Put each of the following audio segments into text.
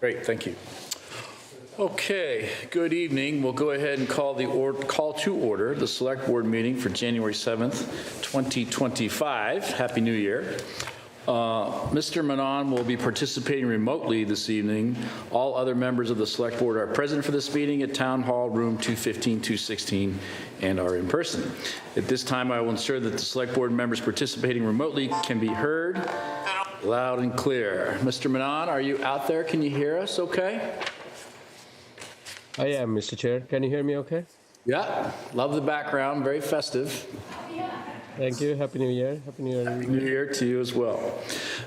Great, thank you. Okay, good evening. We'll go ahead and call to order the Select Board meeting for January 7th, 2025. Happy New Year. Mr. Manon will be participating remotely this evening. All other members of the Select Board are present for this meeting at Town Hall, room 215-216, and are in person. At this time, I will ensure that the Select Board members participating remotely can be heard loud and clear. Mr. Manon, are you out there? Can you hear us okay? I am, Mr. Chair. Can you hear me okay? Yeah, love the background, very festive. Thank you. Happy New Year. Happy New Year. Happy New Year to you as well.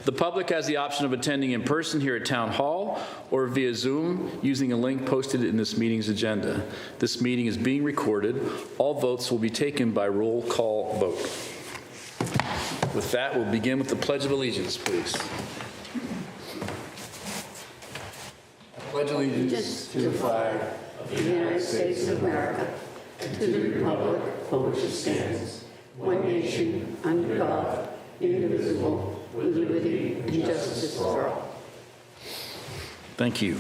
The public has the option of attending in person here at Town Hall or via Zoom using a link posted in this meeting's agenda. This meeting is being recorded. All votes will be taken by roll call vote. With that, we'll begin with the Pledge of Allegiance, please. I pledge allegiance to the flag of the United States of America, and to the republic for which it stands, one nation, under God, indivisible, with liberty and justice for all. Thank you.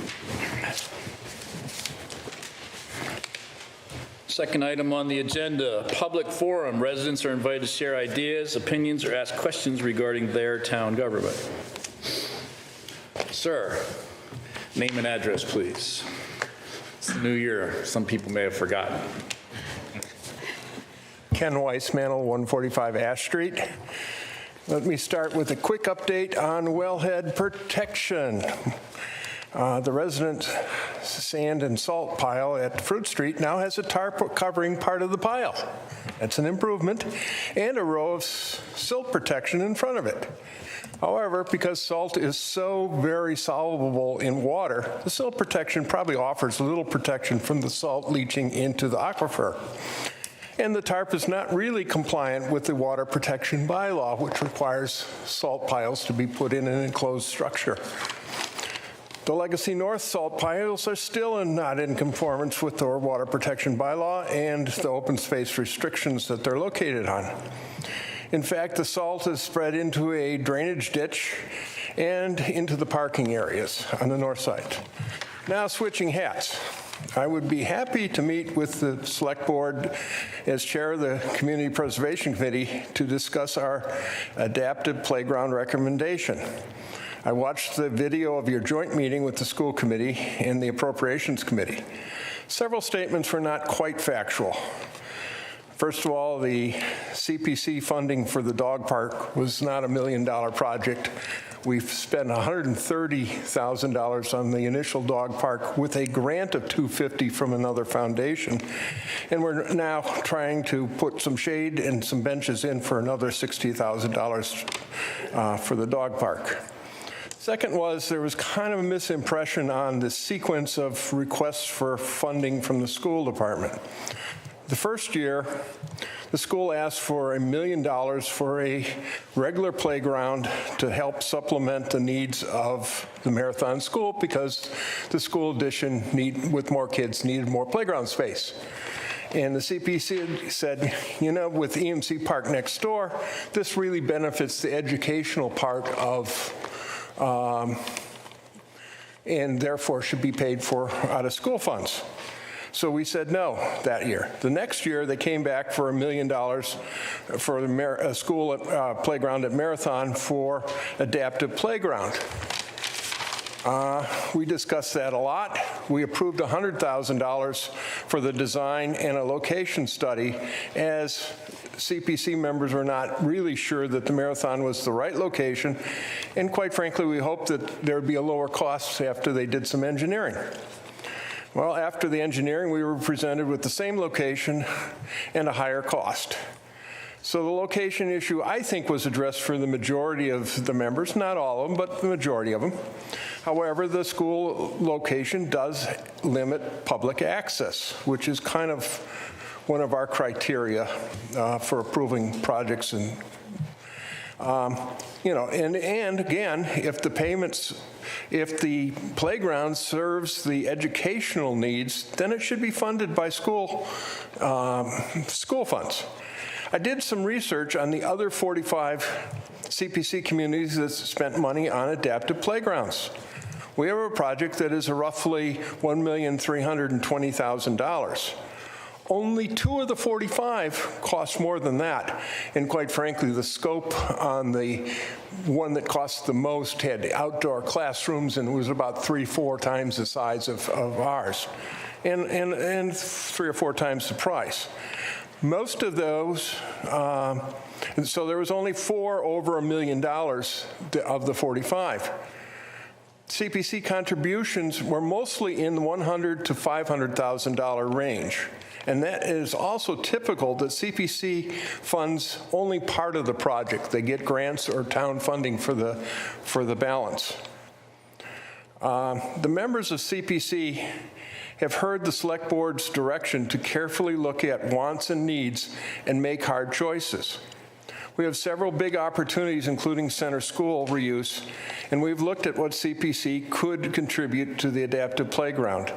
Second item on the agenda, public forum. Residents are invited to share ideas, opinions, or ask questions regarding their town government. Sir, name and address, please. It's the new year. Some people may have forgotten. Ken Weissmantel, 145 Ash Street. Let me start with a quick update on wellhead protection. The resident sand and salt pile at Fruit Street now has a tarp covering part of the pile. That's an improvement, and a row of silt protection in front of it. However, because salt is so very soluble in water, the silt protection probably offers little protection from the salt leaching into the aquifer. And the tarp is not really compliant with the water protection bylaw, which requires salt piles to be put in an enclosed structure. The Legacy North salt piles are still not in conformance with the water protection bylaw and the open space restrictions that they're located on. In fact, the salt is spread into a drainage ditch and into the parking areas on the north side. Now, switching hats. I would be happy to meet with the Select Board as chair of the Community Preservation Committee to discuss our adaptive playground recommendation. I watched the video of your joint meeting with the school committee and the appropriations committee. Several statements were not quite factual. First of all, the CPC funding for the dog park was not a $1 million project. We've spent $130,000 on the initial dog park with a grant of $250,000 from another foundation. And we're now trying to put some shade and some benches in for another $60,000 for the dog park. Second was there was kind of a misimpression on the sequence of requests for funding from the school department. The first year, the school asked for $1 million for a regular playground to help supplement the needs of the Marathon School because the school addition with more kids needed more playground space. And the CPC said, you know, with EMC Park next door, this really benefits the educational part of and therefore should be paid for out of school funds. So we said no that year. The next year, they came back for $1 million for the school playground at Marathon for adaptive playground. We discussed that a lot. We approved $100,000 for the design and a location study as CPC members were not really sure that the Marathon was the right location. And quite frankly, we hoped that there would be a lower cost after they did some engineering. Well, after the engineering, we were presented with the same location and a higher cost. So the location issue, I think, was addressed for the majority of the members, not all of them, but the majority of them. However, the school location does limit public access, which is kind of one of our criteria for approving projects. And you know, and again, if the playground serves the educational needs, then it should be funded by school funds. I did some research on the other 45 CPC communities that spent money on adaptive playgrounds. we have a project that is roughly $1,320,000. Only 2 of the 45 cost more than that. And quite frankly, the scope on the one that cost the most had outdoor classrooms and was about 3-4 times the size of ours, and 3 or 4 times the price. Most of those, and so there was only 4 over $1 million of the 45. CPC contributions were mostly in the $100,000 to $500,000 range. And that is also typical that CPC funds only part of the project. They get grants or town funding for the balance. The members of CPC have heard the Select Board's direction to carefully look at wants and needs and make hard choices. We have several big opportunities, including center school reuse, and we've looked at what CPC could contribute to the adaptive playground.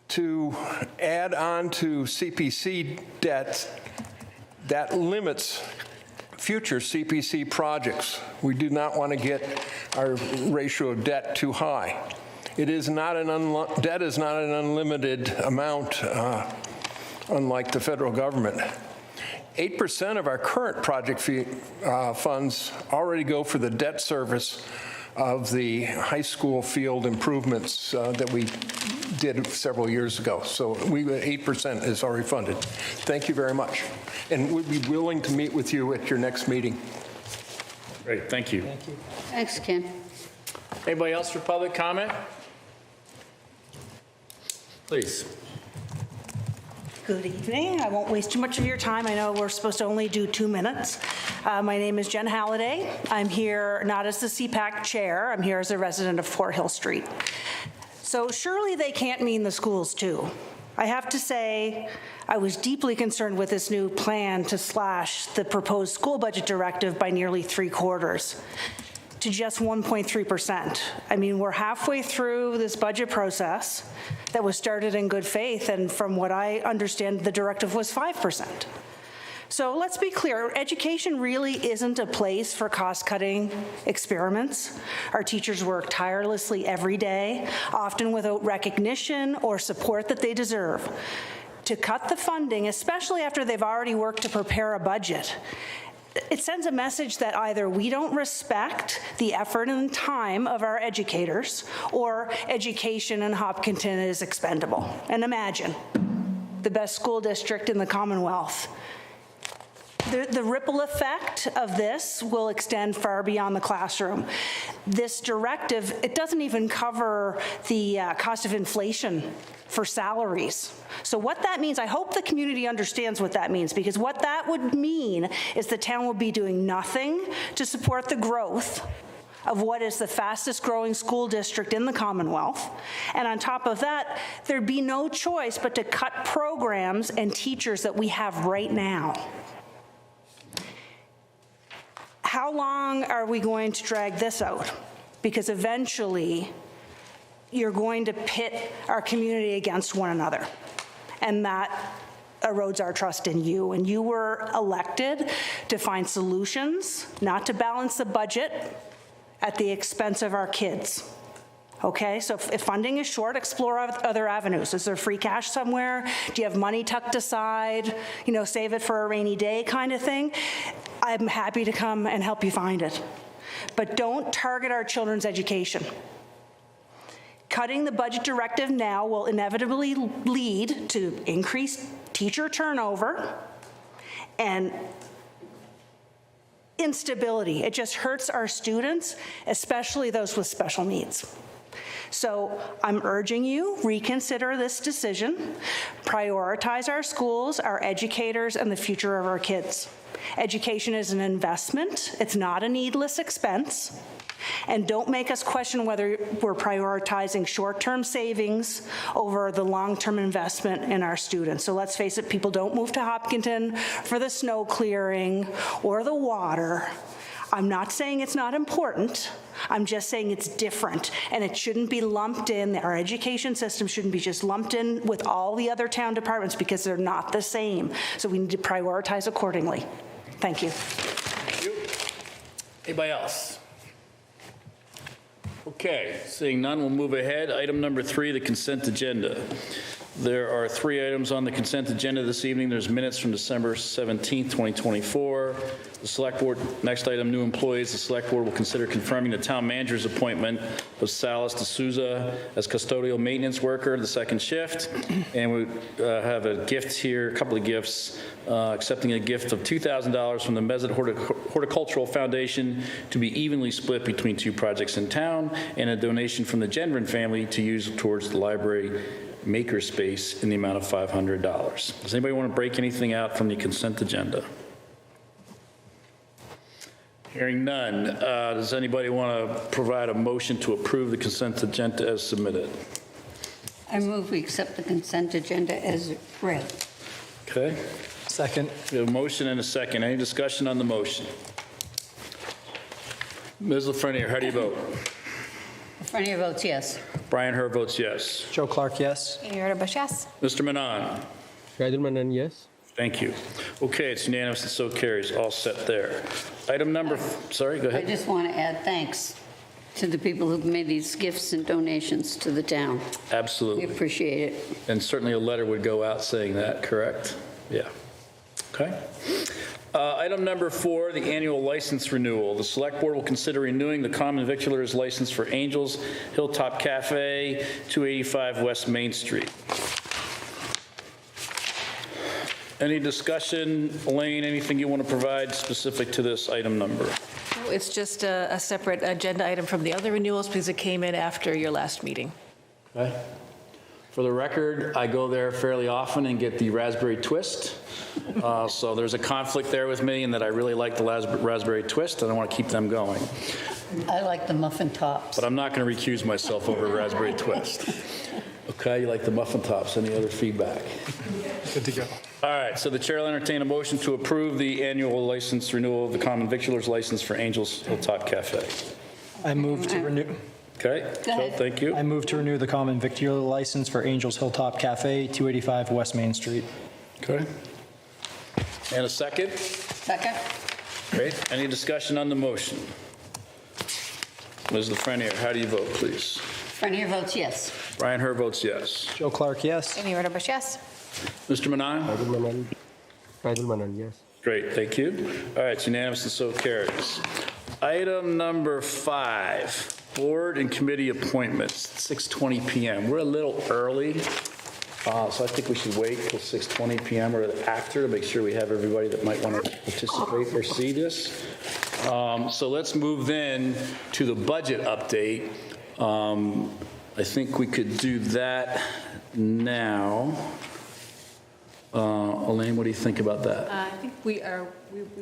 To add on to CPC debt, that limits future CPC projects. We do not want to get our ratio of debt too high. It is not debt is not an unlimited amount, unlike the federal government. 8% of our current project funds already go for the debt service of the high school field improvements that we did several years ago. So 8% is already funded. Thank you very much. And we'd be willing to meet with you at your next meeting. Great, thank you. Thanks, Ken. Anybody else for public comment? Please. Good evening. I won't waste too much of your time. I know we're supposed to only do 2 minutes. My name is Jen Halliday. I'm here not as the CPAC chair. I'm here as a resident of Fort Hill Street. So surely they can't mean the schools too. I have to say, I was deeply concerned with this new plan to slash the proposed school budget directive by nearly 3/4 to just 1.3%. I mean, we're halfway through this budget process that was started in good faith, and from what I understand, the directive was 5%. So let's be clear, education really isn't a place for cost-cutting experiments. Our teachers work tirelessly every day, often without recognition or support that they deserve. To cut the funding, especially after they've already worked to prepare a budget, it sends a message that either we don't respect the effort and time of our educators, or education in Hopkinton is expendable. And imagine, the best school district in the Commonwealth. The ripple effect of this will extend far beyond the classroom. This directive, it doesn't even cover the cost of inflation for salaries. So what that means, I hope the community understands what that means, because what that would mean is the town will be doing nothing to support the growth of what is the fastest growing school district in the Commonwealth. And on top of that, there'd be no choice but to cut programs and teachers that we have right now. How long are we going to drag this out? Because eventually, you're going to pit our community against one another. And that erodes our trust in you. And you were elected to find solutions, not to balance the budget at the expense of our kids. Okay, so if funding is short, explore other avenues. Is there free cash somewhere? Do you have money tucked aside? You know, save it for a rainy day kind of thing? I'm happy to come and help you find it. But don't target our children's education. Cutting the budget directive now will inevitably lead to increased teacher turnover and instability. It just hurts our students, especially those with special needs. So I'm urging you, reconsider this decision, prioritize our schools, our educators, and the future of our kids. Education is an investment. It's not a needless expense. And don't make us question whether we're prioritizing short-term savings over the long-term investment in our students. So let's face it, people don't move to Hopkinton for the snow clearing or the water. I'm not saying it's not important. I'm just saying it's different, and it shouldn't be lumped in. Our education system shouldn't be just lumped in with all the other town departments because they're not the same. So we need to prioritize accordingly. Thank you. Thank you. Anybody else? Okay, seeing none, we'll move ahead. Item number 3, the consent agenda. There are 3 items on the consent agenda this evening. There's minutes from December 17th, 2024. The Select Board, next item, new employees. The Select Board will consider confirming the town manager's appointment of Salas D'Souza as custodial maintenance worker, the second shift. And we have a gift here, a couple of gifts, accepting a gift of $2,000 from the Mezet Horticultural Foundation to be evenly split between 2 projects in town, and a donation from the Gendron family to use towards the library makerspace in the amount of $500. Does anybody want to break anything out from the consent agenda? Hearing none, does anybody want to provide a motion to approve the consent agenda as submitted? I move we accept the consent agenda as read. Okay, Second. we have a motion and a second. Any discussion on the motion? Ms. Lafreniere, how do you vote? Lafreniere votes yes. Brian Herr votes yes. Joe Clark, yes. Amy Rodabush, yes. Mr. Manon? Shahidul Manan, yes. Thank you. Okay, it's unanimous and so carries. All set there. Item number, sorry, go I ahead. just want to add thanks to the people who've made these gifts and donations to the town. We Absolutely. appreciate it. And certainly a letter would go out saying that, correct? Yeah. Okay. Item number 4, the annual license renewal. The Select Board will consider renewing the common victualer's license for Angels Hilltop Cafe, 285 West Main Street. Any discussion? Elaine, anything you want to provide specific to this item number? No, it's just a separate agenda item from the other renewals because it came in after your last meeting. Okay. For the record, I go there fairly often and get the raspberry twist. So there's a conflict there with me in that I really like the raspberry twist and I want to keep them going. I like the muffin tops. But I'm not going to recuse myself over raspberry twist. Okay, you like the muffin tops? Any other feedback? Good to go. All right, so the chair will entertain a motion to approve the annual license renewal of the common victualer's license for Angels Hilltop Cafe. I move to renew. Okay, Joe, ahead. thank you. I move to renew the common victular license for Angels Hilltop Cafe, 285 West Main Street. Okay. And a second? Second? Great. Any discussion on the motion? Ms. Lafreniere, how do you vote, please? Lafreniere votes yes. Brian Herr votes yes. Joe Clark, yes. Amy Rodabush, yes. Mr. Manon? Shahidul Manan, yes. Great, thank you. All right, it's unanimous and so carries. Item number 5, board and committee appointments, 6:20 PM. We're a little early, so I think we should wait till 6:20 PM or after to make sure we have everybody that might want to participate or see this. So let's move then to the budget update. I think we could do that now. Elaine, what do you think about that? I think we're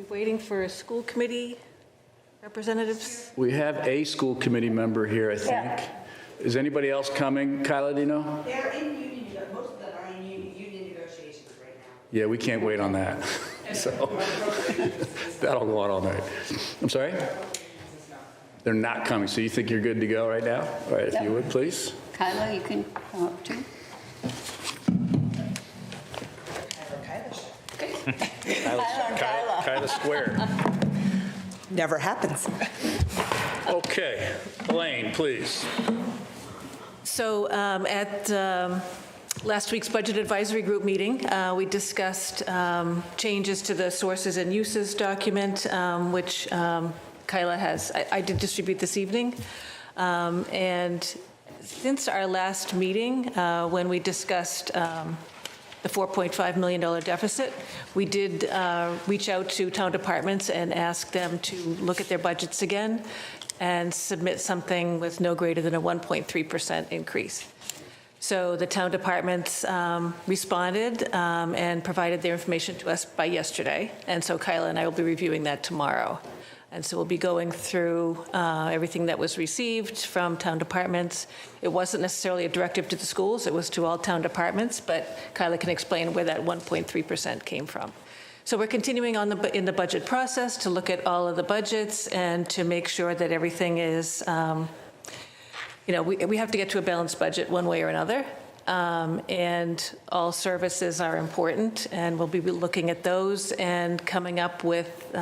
waiting for school committee representatives. We have a school committee member here, I think. Is anybody else coming? Kyla, do you know? They're in union, most of them are in union negotiations right now. Yeah, we can't wait on that. So that'll go on all night. I'm sorry? They're not coming, so you think you're good to go right now? All right, if you would, please. Kyla, you can come up too. Kyla square. Never happens. Okay, Elaine, please. So at last week's Budget Advisory Group meeting, we discussed changes to the sources and uses document, which Kyla has, I did distribute this evening. And since our last meeting, when we discussed the $4.5 million deficit, we did reach out to town departments and ask them to look at their budgets again and submit something with no greater than a 1.3% increase. So the town departments responded and provided their information to us by yesterday. And so Kyla and I will be reviewing that tomorrow. And so we'll be going through everything that was received from town departments. It wasn't necessarily a directive to the schools, it was to all town departments, but Kyla can explain where that 1.3% came from. So we're continuing on in the budget process to look at all of the budgets and to make sure that everything is, we have to get to a balanced budget one way or another. And all services are important, and we'll be looking at those and coming up with,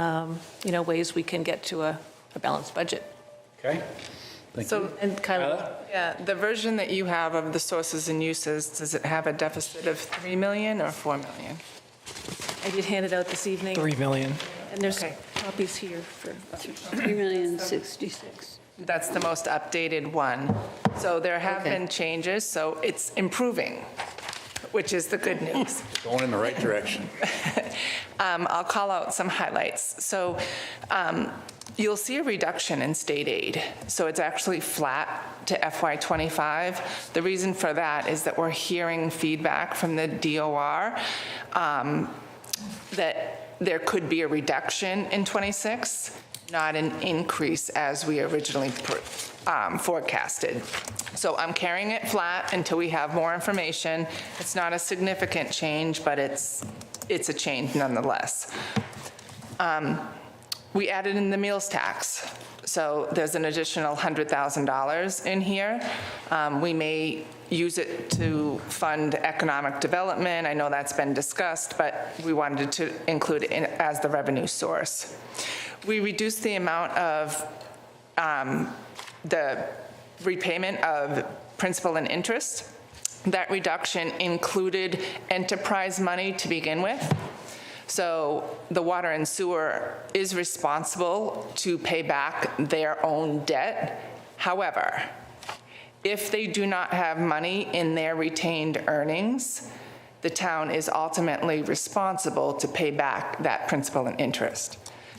ways we can get to a balanced budget. Okay. Thank So, you. And Kyla? yeah, the version that you have of the sources and uses, does it have a deficit of 3 million or 4 million? I did hand it out this evening. 3 million. And there's Okay. copies here for, 3,066,000. That's the most updated one. So there have Okay. been changes, so it's improving, which is the good news. Going in the right direction. I'll call out some highlights. So you'll see a reduction in state aid. So it's actually flat to FY25. The reason for that is that we're hearing feedback from the DOR that there could be a reduction in '26, not an increase as we originally forecasted. So I'm carrying it flat until we have more information. It's not a significant change, but it's a change nonetheless. We added in the meals tax. So there's an additional $100,000 in here. We may use it to fund economic development. I know that's been discussed, but we wanted to include it as the revenue source. We reduced the amount of the repayment of principal and interest. That reduction included enterprise money to begin with. So the water and sewer is responsible to pay back their own debt. However, if they do not have money in their retained earnings, the town is ultimately responsible to pay back that principal and interest.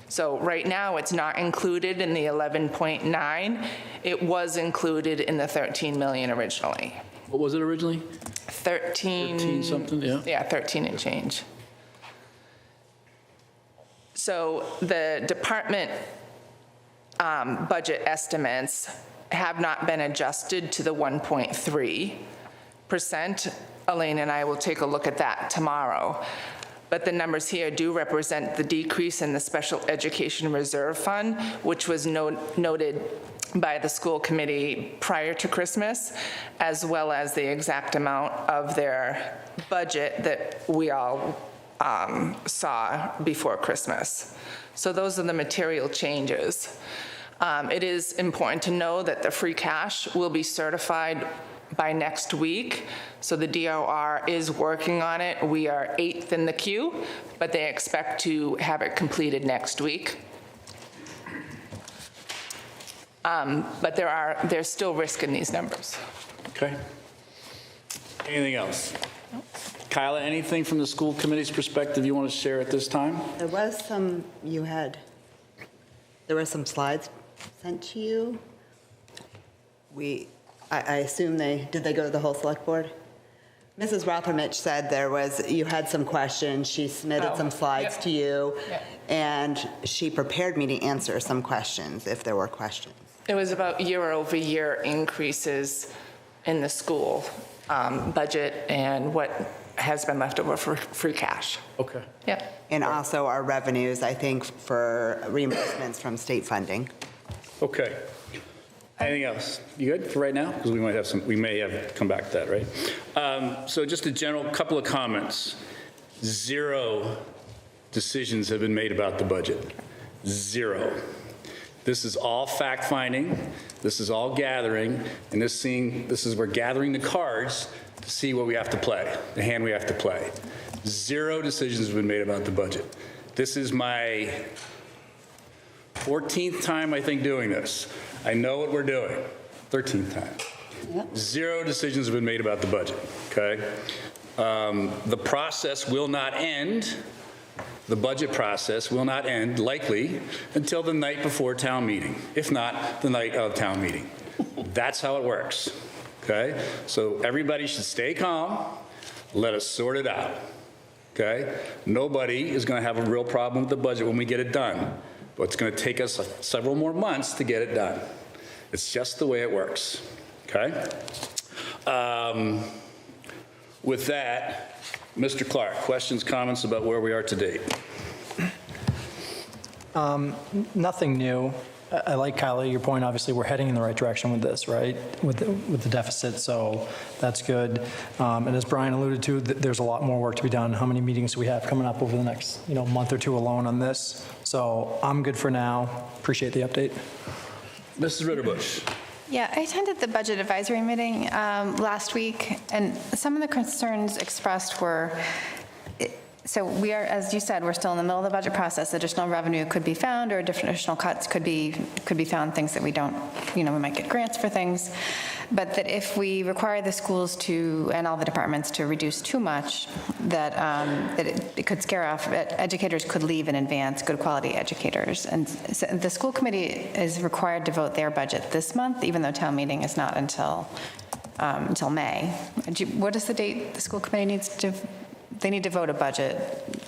So right now, it's not included in the 11.9. It was included in the 13 million originally. What was it originally? 13 something, yeah. Yeah, 13 and change. So the department budget estimates have not been adjusted to the 1.3%. Elaine and I will take a look at that tomorrow. But the numbers here do represent the decrease in the Special Education Reserve Fund, which was noted by the school committee prior to Christmas, as well as the exact amount of their budget that we all saw before Christmas. So those are the material changes. It is important to know that the free cash will be certified by next week. So the DOR is working on it. We are 8th in the queue, but they expect to have it completed next week. But there's still risk in these numbers. Okay. Anything else? Kyla, anything from the school committee's perspective you want to share at this time? There was some, there were some slides sent to you. I assume did they go to the whole select board? Mrs. Rothermich said you had some questions. She submitted some slides to you, and she prepared me to answer some questions if there were questions. It was about year-over-year increases in the school budget and what has been left over for free cash. Okay. Yeah. And also our revenues, I think, for reimbursements from state funding. Okay. Anything else? You good for right now? Because we may have come back to that, right? So just a general couple of comments. 0 decisions have been made about the budget. 0. This is all fact-finding. This is all gathering. And we're gathering the cards to see what we have to play, the hand we have to play. 0 decisions have been made about the budget. This is my 14th time, I think, doing this. I know what we're doing. 13th time. Yep. 0 decisions have been made about the budget, okay? The process will not end, the budget process will not end, likely, until the night before town meeting, if not the night of town meeting. That's how it works, okay? So everybody should stay calm, let us sort it out, okay? Nobody is going to have a real problem with the budget when we get it done. But it's going to take us several more months to get it done. It's just the way it works, okay? With that, Mr. Clark, questions, comments about where we are to date? Nothing new. I like, Kyla, your point. Obviously, we're heading in the right direction with this, right? With the deficit, so that's good. And as Brian alluded to, there's a lot more work to be done. How many meetings do we have coming up over the next month or two alone on this? So I'm good for now. Appreciate the update. Mrs. Ritterbusch? Yeah, I attended the budget advisory meeting last week, and some of the concerns expressed were, so we are, as you said, we're still in the middle of the budget process. Additional revenue could be found, or additional cuts could be found, things that we don't, we might get grants for things. But that if we require the schools to, and all the departments to reduce too much, that it could scare off, educators could leave in advance, good quality educators. And so the school committee is required to vote their budget this month, even though town meeting is not until May. What is the date the school committee needs to? They need to vote a budget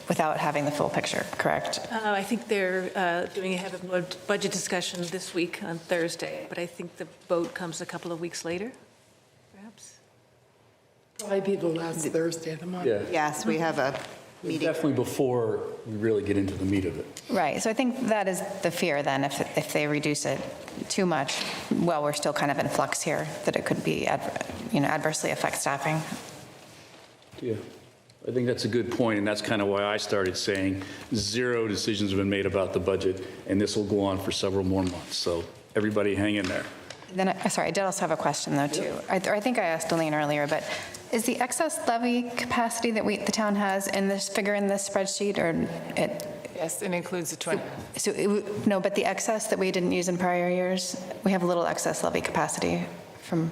without having the full picture, correct? I think they're doing a budget discussion this week on Thursday, but I think the vote comes a couple of weeks later, perhaps? Probably be the last Thursday of the month. Yeah, Yes, we have a meeting. definitely before we really get into the meat of it. Right, so I think that is the fear then, if they reduce it too much, well, we're still kind of in flux here, that it could be, adversely affect staffing. Yeah, I think that's a good point, and that's kind of why I started saying 0 decisions have been made about the budget, and this will go on for several more months. So everybody hang in there. Then, sorry, I did also have a question though too. I think I asked Elaine earlier, but is the excess levy capacity that the town has in this figure in this spreadsheet, or it? Yes, it includes the 20. So no, but the excess that we didn't use in prior years, we have a little excess levy capacity from.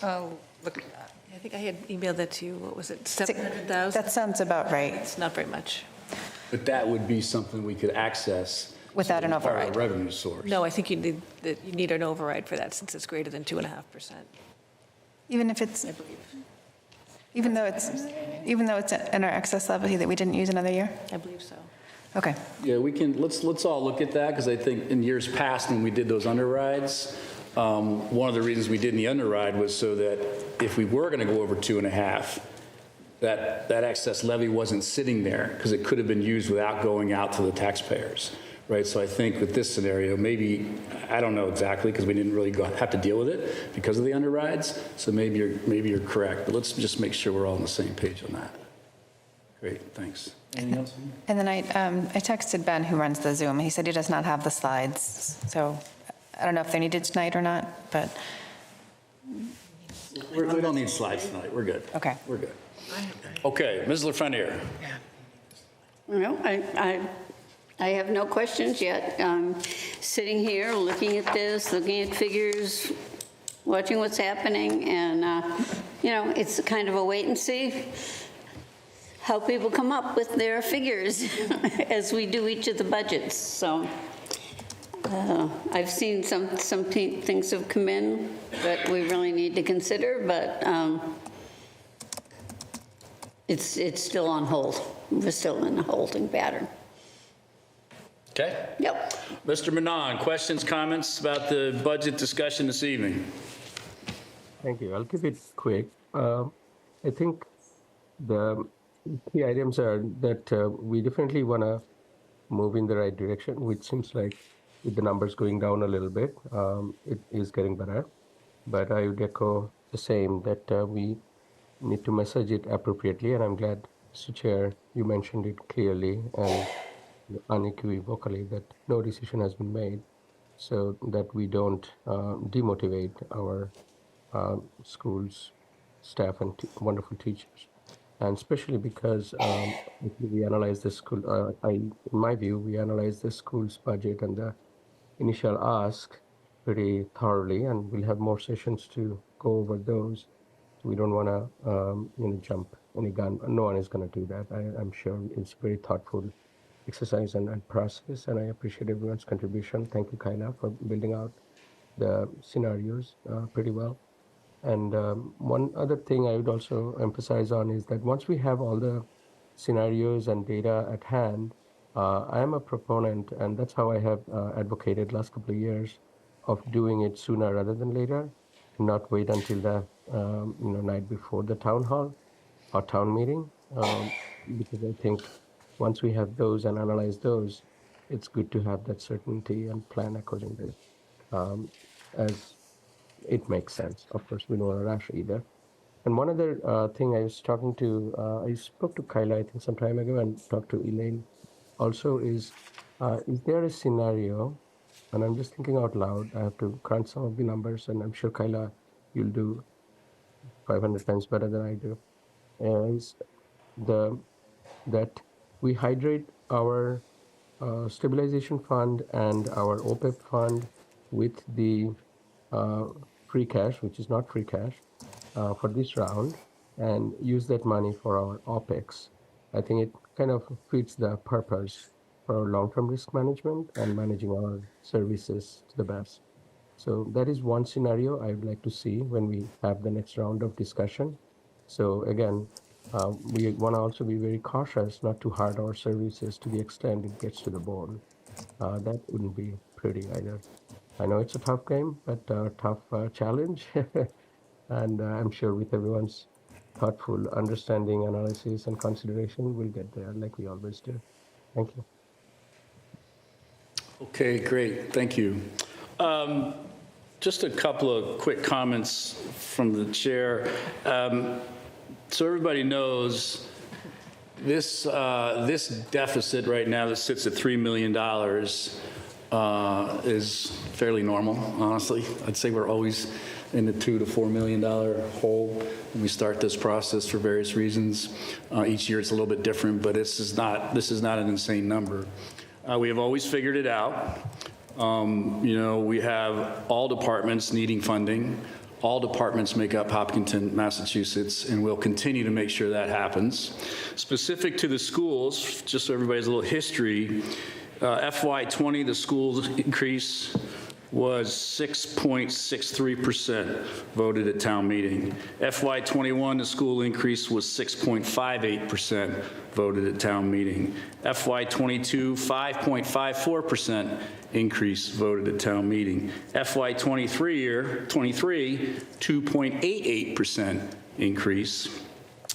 Oh, look at that. I think I had emailed that to you, what was it, 700,000? That sounds about right. It's not very much. But that would be something we could access. Without an as part of override. a revenue source. No, I think you need an override for that since it's greater than 2.5%. Even if it's, even though it's in our excess levy that we didn't use another year? I believe so. Okay. Yeah, we can, let's all look at that, because I think in years past, when we did those underrides, one of the reasons we did the underride was so that if we were going to go over 2.5, that excess levy wasn't sitting there, because it could have been used without going out to the taxpayers, right? So I think with this scenario, maybe, I don't know exactly, because we didn't really have to deal with it because of the underrides, so maybe you're correct, but let's just make sure we're all on the same page on that. Great, thanks. Anything else? And then I texted Ben, who runs the Zoom. He said he does not have the slides, so I don't know if they're needed tonight or not, but. We don't need slides tonight, we're good. Okay. We're good. Okay, Ms. Lafreniere. Well, I have no questions yet. Sitting here, looking at this, looking at figures, watching what's happening, and, it's kind of a wait and see how people come up with their figures as we do each of the budgets. So I've seen some things have come in that we really need to consider, but it's still on hold. We're still in a holding pattern. Okay. Yep. Mr. Menon, questions, comments about the budget discussion this evening? Thank you. I'll keep it quick. I think the key items are that we definitely want to move in the right direction, which seems like with the numbers going down a little bit, it is getting better. But I would echo the same, that we need to message it appropriately, and I'm glad, Mr. Chair, you mentioned it clearly and unequivocally that no decision has been made, so that we don't demotivate our schools, staff, and wonderful teachers. And especially because we analyze the school, in my view, we analyze the school's budget and the initial ask pretty thoroughly, and we'll have more sessions to go over those. We don't want to, jump any gun. No one is going to do that. I'm sure it's a very thoughtful exercise and process, and I appreciate everyone's contribution. Thank you, Kyla, for building out the scenarios pretty well. And one other thing I would also emphasize on is that once we have all the scenarios and data at hand, I am a proponent, and that's how I have advocated last couple of years, of doing it sooner rather than later, not wait until the night before the town hall or town meeting, because I think once we have those and analyze those, it's good to have that certainty and plan accordingly, as it makes sense. Of course, we don't want to rush either. And one other thing I was talking to, I spoke to Kyla, I think, some time ago, and talked to Elaine also, is there a scenario and I'm just thinking out loud. I have to crunch some of the numbers, and I'm sure Kyla, you'll do 500 times better than I do. Is that we hydrate our stabilization fund and our OPEB fund with the free cash, which is not free cash, for this round, and use that money for our OPEX. I think it kind of fits the purpose for our long-term risk management and managing our services to the best. So that is one scenario I would like to see when we have the next round of discussion. So again, we want to also be very cautious not to hurt our services to the extent it gets to the bone. That wouldn't be pretty either. I know it's a tough game, but a tough challenge. And I'm sure with everyone's thoughtful understanding, analysis, and consideration, we'll get there like we always do. Thank you. Okay, great. Thank you. Just a couple of quick comments from the chair. So everybody knows this deficit right now that sits at $3 million is fairly normal, honestly. I'd say we're always in the $2 to $4 million hole when we start this process for various reasons. Each year it's a little bit different, but this is not an insane number. We have always figured it out. We have all departments needing funding. All departments make up Hopkinton, Massachusetts, and we'll continue to make sure that happens. Specific to the schools, just so everybody has a little history, FY20, the schools increase was 6.63% voted at town meeting. FY21, the school increase was 6.58% voted at town meeting. FY22, 5.54% increase voted at town meeting. FY23, 2.88% increase.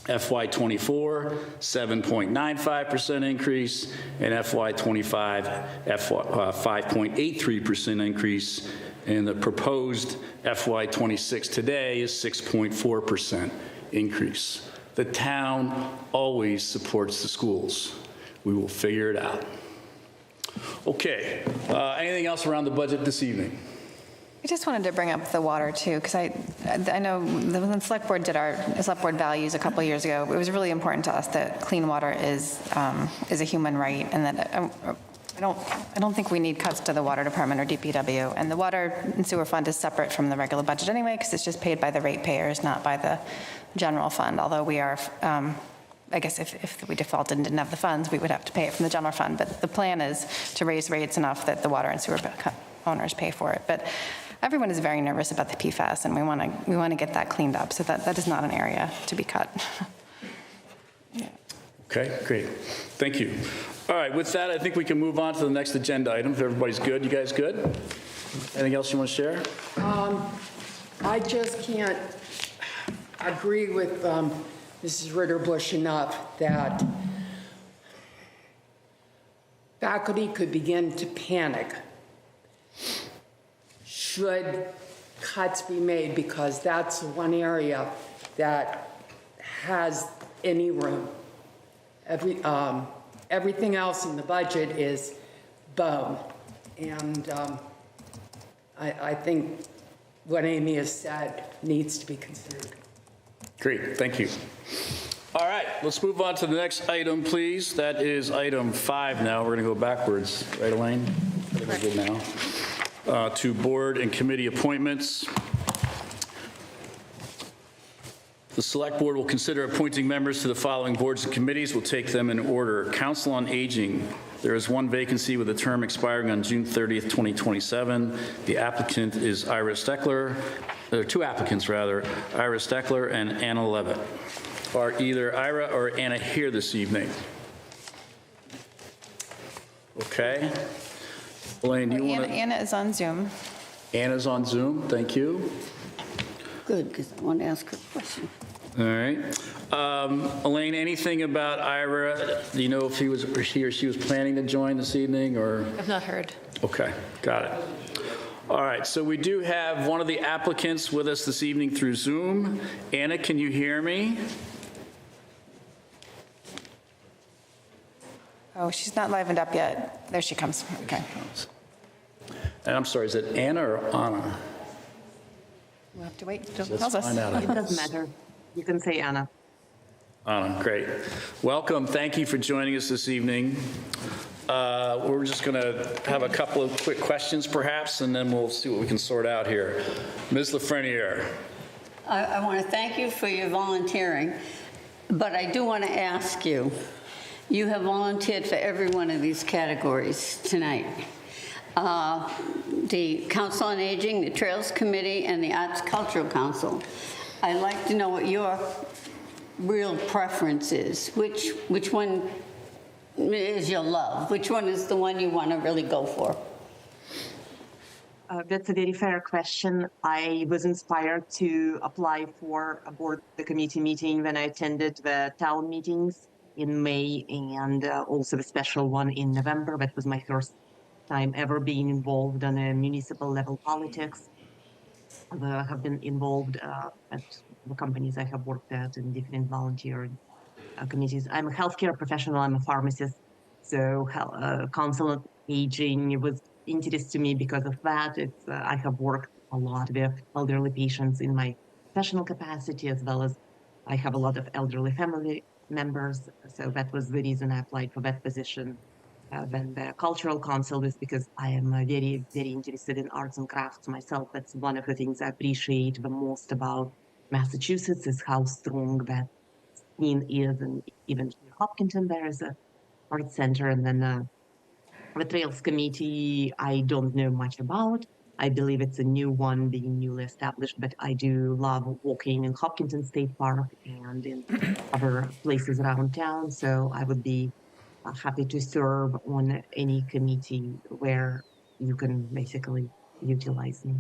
FY24, 7.95% increase, and FY25, 5.83% increase, and the proposed FY26 today is 6.4% increase. The town always supports the schools. We will figure it out. Okay, anything else around the budget this evening? I just wanted to bring up the water too, because I know when the select board did our select board values a couple of years ago, it was really important to us that clean water is a human right, and that I don't think we need cuts to the water department or DPW. And the water and sewer fund is separate from the regular budget anyway, because it's just paid by the ratepayers, not by the general fund. Although we are, I guess if we defaulted and didn't have the funds, we would have to pay it from the general fund. But the plan is to raise rates enough that the water and sewer owners pay for it. But everyone is very nervous about the PFAS, and we want to get that cleaned up. So that is not an area to be cut. Yeah. Okay, great. Thank you. All right, with that, I think we can move on to the next agenda item. If everybody's good, you guys good? Anything else you want to share? I just can't agree with Mrs. Ritter-Bush enough that faculty could begin to panic should cuts be made, because that's the one area that has any room. Everything else in the budget is bone. And I think what Amy has said needs to be considered. Great, thank you. All right, let's move on to the next item, please. That is item 5 now. We're going to go backwards, right, Elaine? I think we're good now. To board and committee appointments. The Select Board will consider appointing members to the following boards and committees. We'll take them in order. Council on Aging. There is one vacancy with a term expiring on June 30th, 2027. The applicant is Ira Steckler. There are two applicants, rather, Ira Steckler and Anna Levitt. Are either Ira or Anna here this evening? Okay. Elaine, do you want to? Anna is on Zoom. Anna's on Zoom, thank you. Good, because I want to ask her a question. All right. Elaine, anything about Ira? Do you know if he or she was planning to join this evening, or? I've not heard. Okay, got it. All right, so we do have one of the applicants with us this evening through Zoom. Anna, can you hear me? Oh, she's not livened up yet. There she comes. Okay. And I'm sorry, is it Anna or Anna? We'll have to wait until it Let's tells us. find out. It doesn't matter. You can say Anna. Anna, great. Welcome. Thank you for joining us this evening. We're just going to have a couple of quick questions, perhaps, and then we'll see what we can sort out here. Ms. Lafreniere. I want to thank you for your volunteering, but I do want to ask you, you have volunteered for every one of these categories tonight. The Council on Aging, the Trails Committee, and the Arts Cultural Council. I'd like to know what your real preference is. Which one is your love? Which one is the one you want to really go for? That's a very fair question. I was inspired to apply for a board committee meeting when I attended the town meetings in May and also the special one in November. That was my first time ever being involved on a municipal level politics. I have been involved at the companies I have worked at in different volunteer committees. I'm a healthcare professional, I'm a pharmacist, so Council on Aging was interest to me because of that. I have worked a lot with elderly patients in my professional capacity, as well as I have a lot of elderly family members, so that was the reason I applied for that position. Then the Cultural Council is because I am very, very interested in arts and crafts myself. That's one of the things I appreciate the most about Massachusetts is how strong that scene is. And even in Hopkinton, there is a art center. And then the Trails Committee, I don't know much about. I believe it's a new one being newly established, but I do love walking in Hopkinton State Park and in other places around town. So I would be happy to serve on any committee where you can basically utilize me.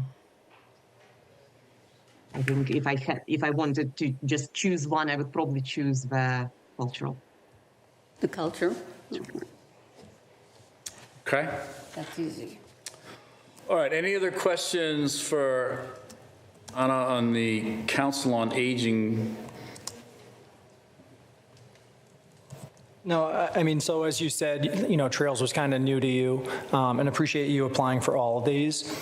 I think if I wanted to just choose one, I would probably choose the cultural. The culture? Okay. That's easy. All right. Any other questions for Anna on the Council on Aging? No, I mean, so as you said, you know, Trails was kind of new to you, and appreciate you applying for all of these.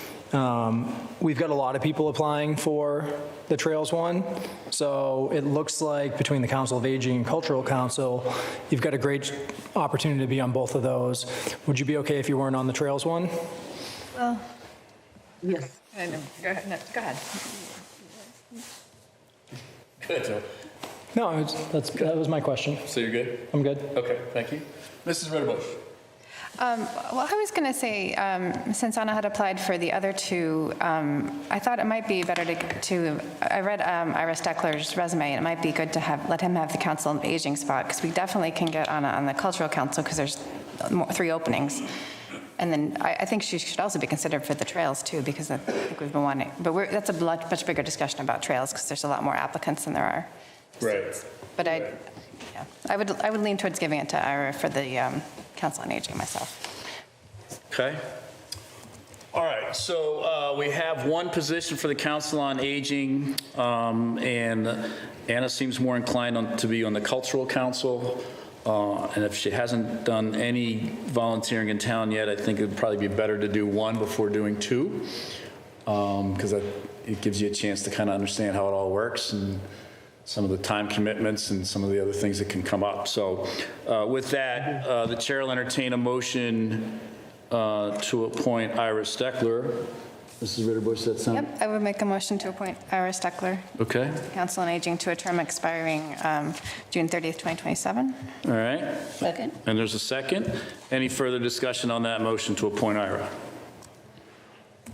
We've got a lot of people applying for the Trails one, so it looks like between the Council of Aging and Cultural Council, you've got a great opportunity to be on both of those. Would you be okay if you weren't on the Trails one? Well, Yes. I know. Go ahead. No, go ahead. Good. So, No, that was my question. so you're good? I'm good. Okay. Thank you. Mrs. Ritterbush. Well, I was going to say, since Anna had applied for the other two, I thought it might be better I read Ira Steckler's resume, and it might be good to let him have the Council on Aging spot, because we definitely can get Anna on the Cultural Council, because there's 3 openings. And then I think she should also be considered for the Trails, too, because I think we've been wanting, but that's a much bigger discussion about Trails, because there's a lot more applicants than there are. Right. But I would lean towards giving it to Ira for the Council on Aging myself. Okay. All right, so we have one position for the Council on Aging, and Anna seems more inclined to be on the Cultural Council. And if she hasn't done any volunteering in town yet, I think it would probably be better to do one before doing 2, because it gives you a chance to kind of understand how it all works and some of the time commitments and some of the other things that can come up. So with that, the chair will entertain a motion to appoint Ira Steckler. Mrs. Ritterbush, does that sound? Yep, I would make a motion to appoint Ira Steckler, Okay. Council on Aging, to a term expiring June 30th, 2027. All right. Second? And there's a second. Any further discussion on that motion to appoint Ira?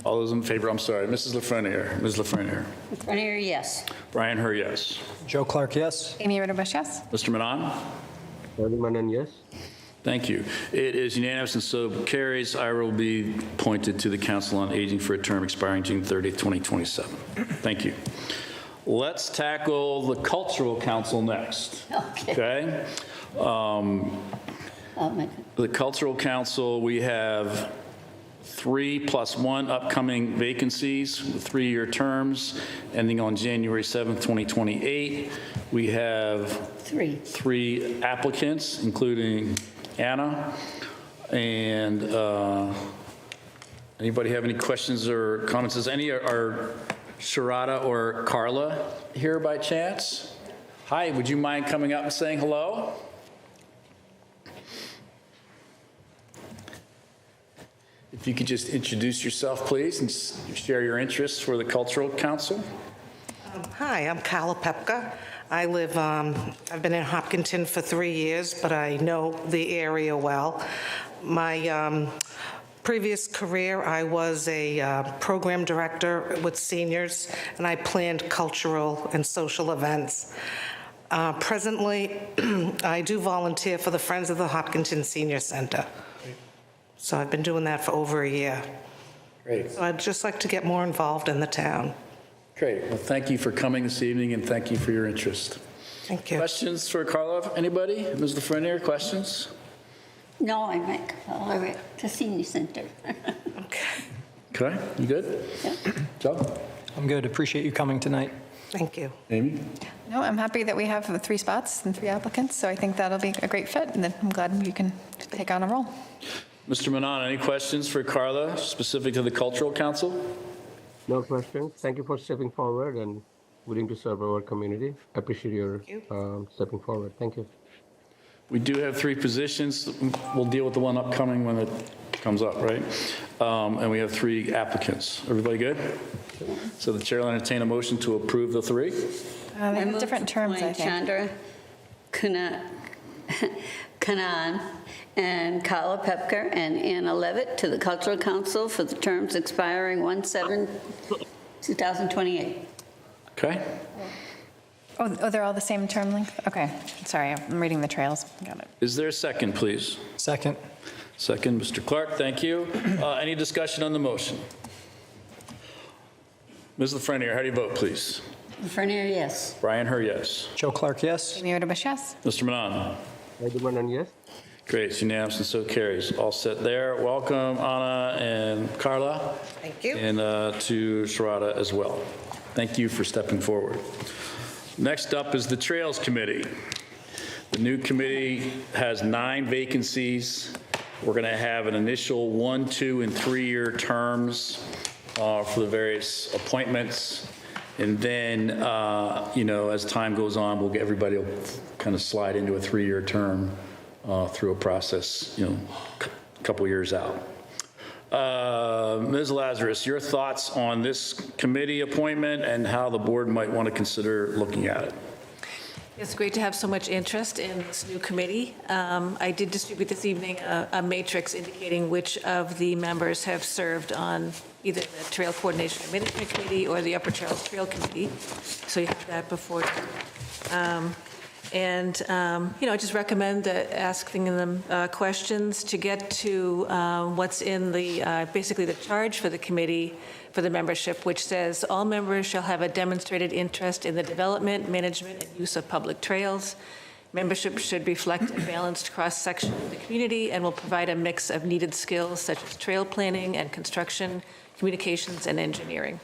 All those in favor, I'm sorry, Mrs. Lafreniere. Ms. Lafreniere. Grenier, yes. Brian Herr, yes. Joe Clark, yes? Amy Ritterbush, yes? Mr. Manon? Early Manan, yes. Thank you. It is unanimous and so carries. Ira will be appointed to the Council on Aging for a term expiring June 30th, 2027. Thank you. Let's tackle the Cultural Council next. Okay. The Cultural Council, we have 3 + 1 upcoming vacancies with 3-year terms ending on January 7th, 2028. We have 3 applicants, including Anna, and Anybody have any questions or comments? Is any are Sharada or Carla here by chance? Hi, would you mind coming up and saying hello? If you could just introduce yourself, please, and share your interests for the Cultural Council. Hi, I'm Carla Pepka. I live, I've been in Hopkinton for 3 years, but I know the area well. My previous career, I was a program director with seniors, and I planned cultural and social events. Presently, I do volunteer for the Friends of the Hopkinton Senior Center. So I've been doing that for over a year. Great. So I'd just like to get more involved in the town. Great. Well, thank you for coming this evening, and thank you for your interest. Thank you. Questions for Carla? Anybody? Ms. Lafreniere, questions? No, I might call her at the senior center. Okay, you good? Yeah. Joe? I'm good. Appreciate you coming tonight. Thank you. Amy? No, I'm happy that we have 3 spots and 3 applicants, so I think that'll be a great fit, and then I'm glad you can take on a role. Mr. Manon, any questions for Carla specific to the Cultural Council? No questions. Thank you for stepping forward and willing to serve our community. I appreciate your stepping forward. Thank you. We do have 3 positions. We'll deal with the one upcoming when it comes up, right? And we have 3 applicants. Everybody good? So the chair will entertain a motion to approve the 3. They have different terms, I think. Chandra Kanan and Carla Pepker and Anna Levitt to the Cultural Council for the terms expiring 1/7/2028. Okay? Oh, they're all the same term length? Okay, sorry, I'm reading the trails. Got it. Is there a second, please? Second. Second, Mr. Clark, thank you. Any discussion on the motion? Ms. Lafreniere, how do you vote, please? Lafreniere, yes. Brian Herr, yes. Joe Clark, yes. Amy Odebush, yes. Mr. Manon? Manon, yes. Great, it's unanimous and so carries. All set there. Welcome, Anna and Carla. Thank you. And to Sharada as well. Thank you for stepping forward. Next up is the Trails Committee. The new committee has 9 vacancies. We're going to have an initial 1-, 2-, and 3-year terms for the various appointments. And then, as time goes on, everybody will kind of slide into a 3-year term through a process, a couple years out. Ms. Lazarus, your thoughts on this committee appointment and how the board might want to consider looking at it? It's great to have so much interest in this new committee. I did distribute this evening a matrix indicating which of the members have served on either the Trail Coordination and Management Committee or the Upper Charles Trail Committee. So you have that before you. I just recommend asking them questions to get to what's in the, basically the charge for the committee, for the membership, which says all members shall have a demonstrated interest in the development, management, and use of public trails. Membership should reflect a balanced cross-section of the community and will provide a mix of needed skills such as trail planning and construction, communications, and engineering.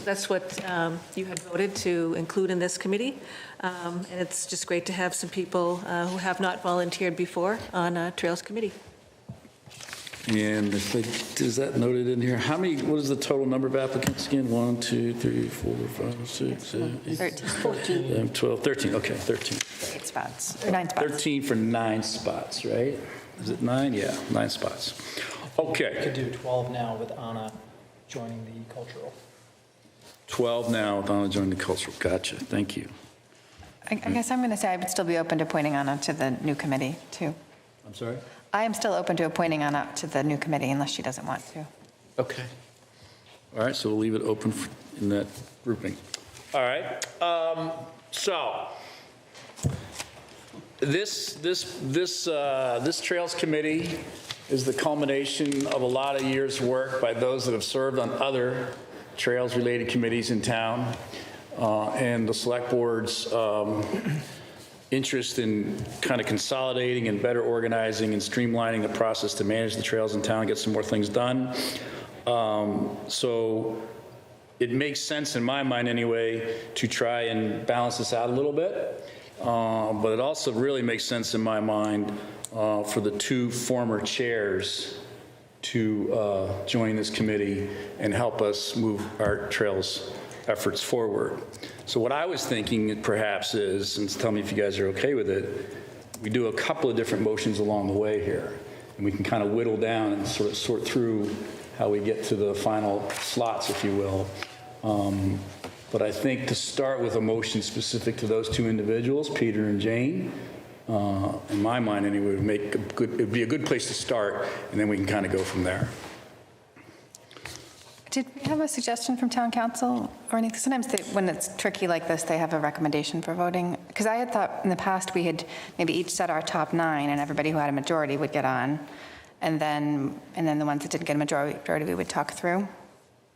That's what you had voted to include in this committee. And it's just great to have some people who have not volunteered before on a Trails Committee. And is that noted in here? What is the total number of applicants again? 1, 2, 3, 4, 5, 6, 7, 8, 13. 12, 13. Okay, 13. 8 spots, or 9 spots. 13 for 9 spots, right? Is it 9? Yeah, 9 spots. We Okay. could do 12 now with Anna joining the cultural. 12 now with Anna joining the cultural. Gotcha. Thank you. I guess I'm going to say I would still be open to appointing Anna to the new committee, too. I'm sorry? I am still open to appointing Anna to the new committee unless she doesn't want to. Okay. All right, so we'll leave it open in that grouping. All right. So this Trails Committee is the culmination of a lot of years' work by those that have served on other trails-related committees in town, and the Select Board's interest in kind of consolidating and better organizing and streamlining the process to manage the trails in town and get some more things done. So it makes sense in my mind anyway to try and balance this out a little bit. But it also really makes sense in my mind for the 2 former chairs to join this committee and help us move our trails efforts forward. So what I was thinking perhaps is, and tell me if you guys are okay with it, we do a couple of different motions along the way here, and we can kind of whittle down and sort of sort through how we get to the final slots, if you will. But I think to start with a motion specific to those two individuals, Peter and Jane, in my mind anyway, it'd be a good place to start, and then we can kind of go from there. Did we have a suggestion from town council or anything? Sometimes when it's tricky like this, they have a recommendation for voting. Because I had thought in the past we had maybe each set our top 9 and everybody who had a majority would get on. And then the ones that didn't get a majority we would talk through.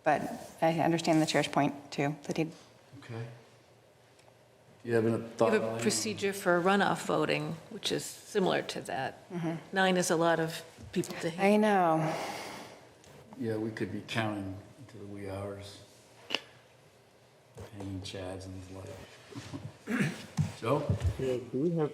But I understand the chair's point too, that he'd. Okay. You have a thought? We have a procedure for runoff voting, which is similar to that. 9 is a lot of people to hear. I know. Yeah, we could be counting into the wee hours. Hanging chads and the like. Joe? Yeah, do we have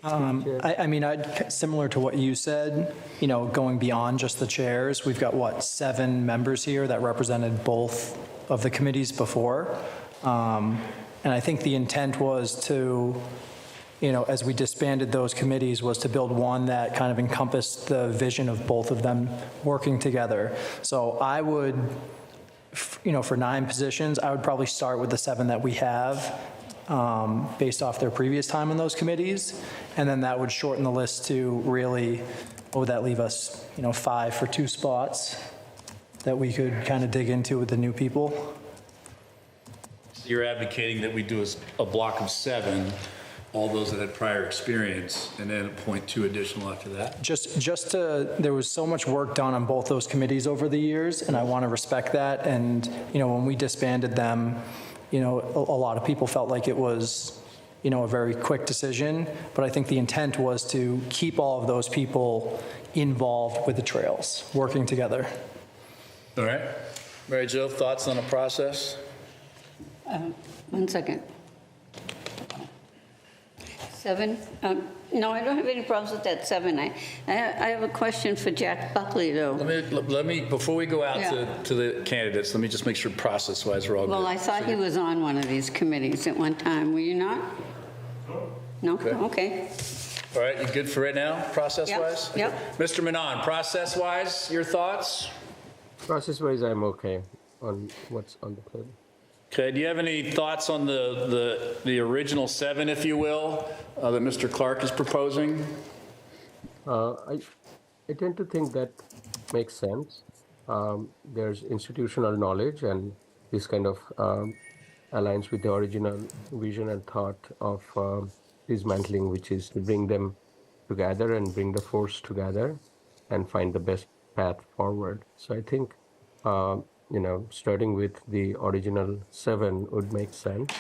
I mean, similar to what you said, you know, going beyond just the chairs, we've got, what, 7 members here that represented both of the committees before. And I think the intent was to, you know, as we disbanded those committees, was to build one that kind of encompassed the vision of both of them working together. So I would, you know, for 9 positions, I would probably start with the 7 that we have, based off their previous time on those committees. And then that would shorten the list to really, what would that leave us? You know, 5 for 2 spots that we could kind of dig into with the new people. You're advocating that we do a block of 7, all those that had prior experience, and then appoint 2 additional after that? There was so much work done on both those committees over the years, and I want to respect that. And, you know, when we disbanded them, you know, a lot of people felt like it was, you know, a very quick decision. But I think the intent was to keep all of those people involved with the trails, working together. All right. Mary Jo, thoughts on the process? 1 second. 7? No, I don't have any problems with that 7. I have a question for Jack Buckley, though. Let me before we go out Yeah. to the candidates, let me just make sure process-wise we're all good. Well, I thought he was on one of these committees at one time. Were you not? No? Okay. Okay. All right, you good for right now, process-wise? Yep. Mr. Menon, process-wise, your thoughts? process-wise? I'm okay on what's on the table. Okay, do you have any thoughts on the original 7, if you will, that Mr. Clark is proposing? I tend to think that makes sense. There's institutional knowledge, and this kind of aligns with the original vision and thought of dismantling, which is to bring them together and bring the force together and find the best path forward. So I think, you know, starting with the original 7 would make sense.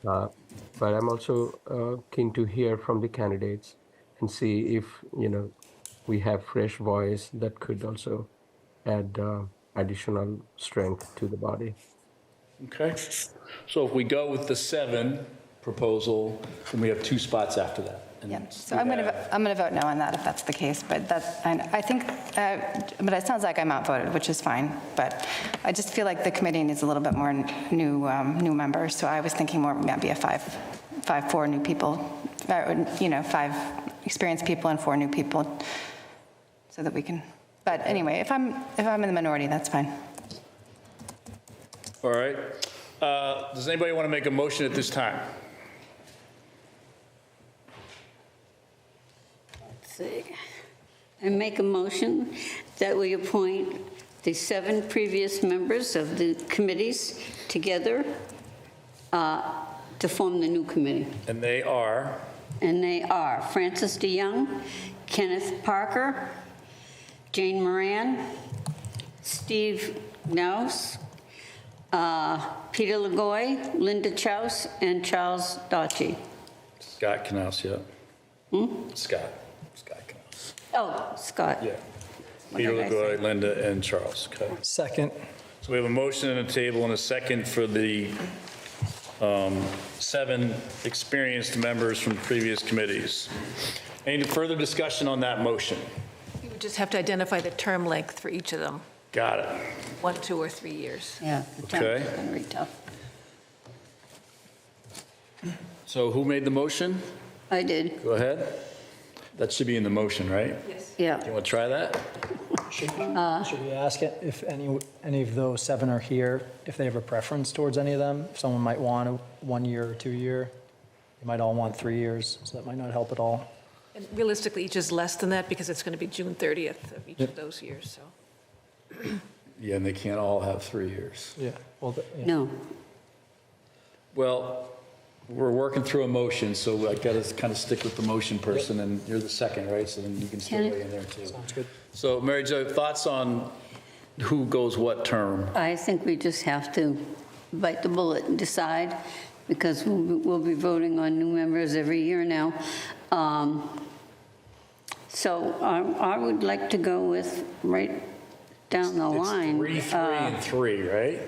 But I'm also keen to hear from the candidates and see if, you know, we have fresh voice that could also add additional strength to the body. Okay, so if we go with the 7 proposal, then we have 2 spots after that. And Yeah, so I'm going to vote no on that if that's the case, but I think, but it sounds like I'm outvoted, which is fine, but I just feel like the committee needs a little bit more new members, so I was thinking more maybe a 4 new people, you know, 5 experienced people and 4 new people, so that we can, but anyway, if I'm in the minority, that's fine. All right, does anybody want to make a motion at this time? I make a motion that we appoint the 7 previous members of the committees together to form the new committee. And they are? And they are Francis DeYoung, Kenneth Parker, Jane Moran, Steve Knaus, Peter Lagoy, Linda Chouse, and Charles Dottie. Scott Knaus, yeah. Scott Knaus. Oh, Scott. Yeah. What Peter did I LaGoy, say? Linda, and Charles. Okay. Second. So we have a motion on the table and a second for the 7 experienced members from previous committees. Any further discussion on that motion? We just have to identify the term length for each of them, Got it. 1, 2, or 3 years. Yeah, the term Okay. is going to be tough. So who made the motion? I did, Go ahead. That should be in the motion, right? Yes. yeah. You want to try that? Should we ask it if any of those 7 are here, if they have a preference towards any of them? If someone might want a 1 year or 2 year, they might all want 3 years, so that might not help at all. And realistically, each is less than that because it's going to be June 30th of each of those years, so. Yeah, and they can't all have 3 years. Yeah. Well, No, Well, we're working through a motion, so I got to kind of stick with the motion person, and you're the second, right? So then you can still Can I- weigh in there too. Sounds good. So Mary Jo, thoughts on who goes what term? I think we just have to bite the bullet and decide, because we'll be voting on new members every year now. So I would like to go with right down the line. It's 3, 3, and 3, right?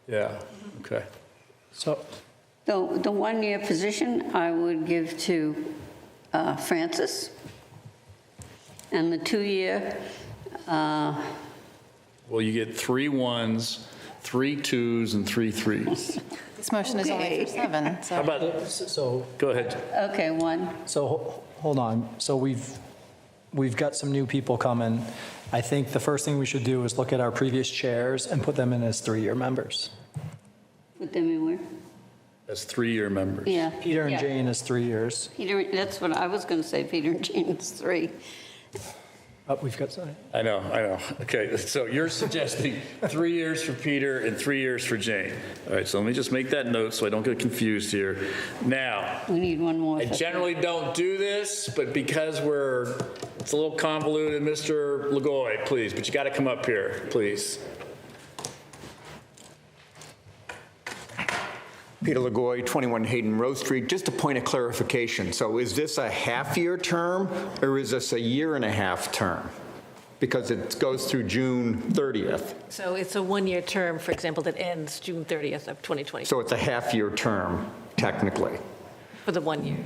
Yeah, okay. So, The one-year position, I would give to Francis. And the 2-year, Well, you get 3 1s, 3 2s, and 3 3s. This motion is only for Okay. 7, so. How about, so go ahead. okay, 1. hold on. So we've got some new people coming. I think the first thing we should do is look at our previous chairs and put them in as 3-year members. Put them in where? As 3-year members. Yeah. Peter and Yeah. Jane as 3 years. Peter, that's what I was going to say, Peter and Jane's 3. Oh, we've got some. I know. Okay, so you're suggesting 3 years for Peter and 3 years for Jane. All right, so let me just make that note so I don't get confused here. Now, We need one more. I generally don't do this, but because it's a little convoluted, Mr. Lagoy, please, but you got to come up here, please. Peter Lagoy, 21 Hayden Row Street. Just a point of clarification. So is this a half-year term, or is this a year-and-a-half term? Because it goes through June 30th. So it's a 1-year term, for example, that ends June 30th of 2020 So it's a half-year term, technically. for the 1 year.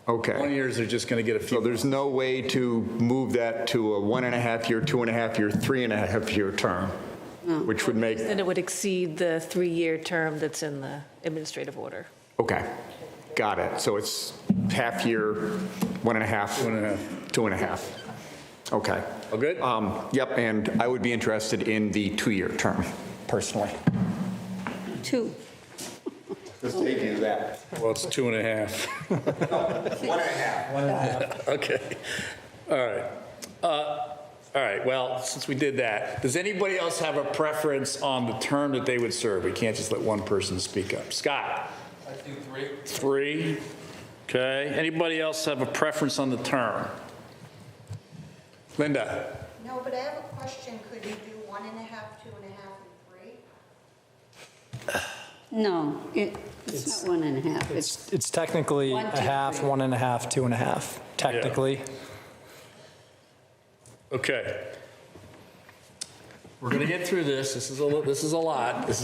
1 Okay. year, they're just going to get a So few. there's no way to move that to a 1.5-year, 2.5-year, 3.5-year term, which would make, Then it would exceed the 3-year term that's in the administrative order. okay. Got it. So it's half-year, 1.5. 2.5. 2.5. Okay. All good? Yep, and I would be interested in the 2-year term, personally. 2. Just take you that. Well, it's 2.5. 1.5. Okay. All right. All right, well, since we did that, does anybody else have a preference on the term that they would serve? We can't just let one person speak up. Scott? I do 3. 3? Okay. Anybody else have a preference on the term? Linda? No, but I have a question. Could you do 1.5, 2.5, and 3? No, it's not 1.5. It's technically 1, 2, a half, 3. 1.5, 2.5, technically. Okay. We're going to get through this. This is a lot. This is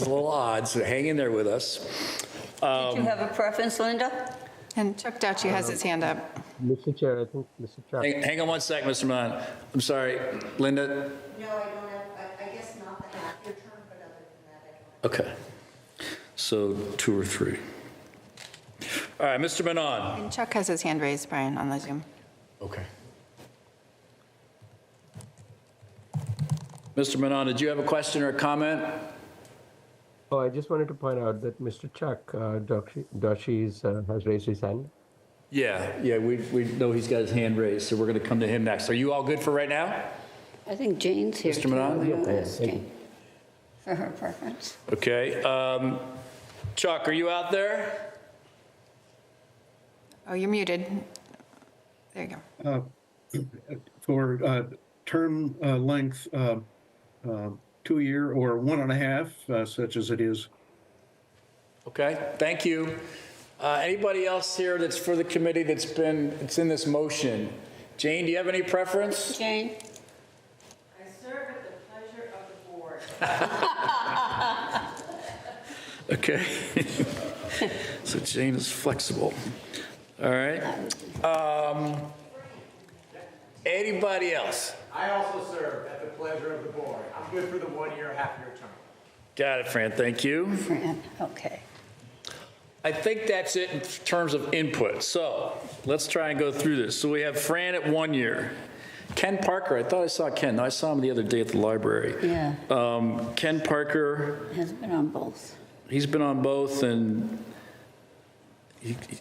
a little odd, so hang in there with us. Did you have a preference, Linda? And Chuck Douchy has his hand up. Mr. Chair, I think Mr. Chuck. Hang on one sec, Mr. Mann. I'm sorry. Linda? No, I don't have, I guess not the half-year term, but other than that, I don't. Okay. So 2 or 3. All right, Mr. Manon. And Chuck has his hand raised, Brian, on the Zoom. Okay. Mr. Manon, did you have a question or a comment? Oh, I just wanted to point out that Mr. Chuck Doshi has raised his hand. Yeah, we know he's got his hand raised, so we're going to come to him next. Are you all good for right now? I think Jane's here, Mr. too. Manon? We don't Yeah, ask thank Jane for her preference. Okay. Chuck, are you out there? Oh, you're muted. There you go. For term length, 2-year or 1.5, such as it is. Okay, thank you. Anybody else here that's for the committee it's in this motion? Jane, do you have any preference? Jane? I serve at the pleasure of the board. Okay. So Jane is flexible. All right. Anybody else? I also serve at the pleasure of the board. I'm good for the 1 year, half-year term. Got it, Fran, thank you. Fran, okay. I think that's it in terms of input. So let's try and go through this. So we have Fran at 1 year. Ken Parker, I thought I saw Ken. No, I saw him the other day at the library. Yeah. Ken Parker, Has been on both. he's been on both, and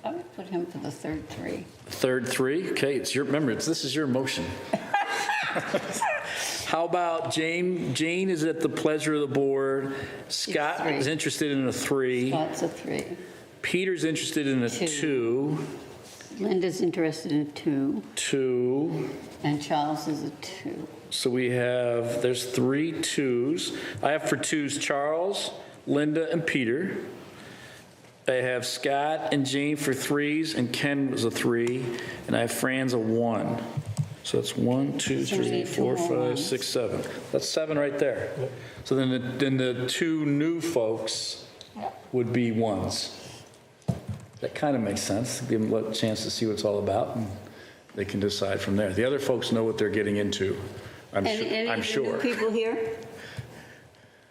I would put him for the third three. third three. Okay, it's your, remember, this is your motion. How about Jane? Jane is at the pleasure of the board. Scott three. is interested in a 3. Scott's a 3. Peter's interested in a 2. Linda's interested in 2. 2. And Charles is a 2. So we have, there's 3 2s. I have for 2s Charles, Linda, and Peter. I have Scott and Jane for 3s, and Ken was a 3, and I have Fran's a 1. So it's 1, 2, 3, 4, 5, 6, 7. That's 7 right there. So then the 2 new folks would be 1s. That kind of makes sense. Give them a chance to see what it's all about, and they can decide from there. The other folks know what they're getting into, I'm sure. Any people here?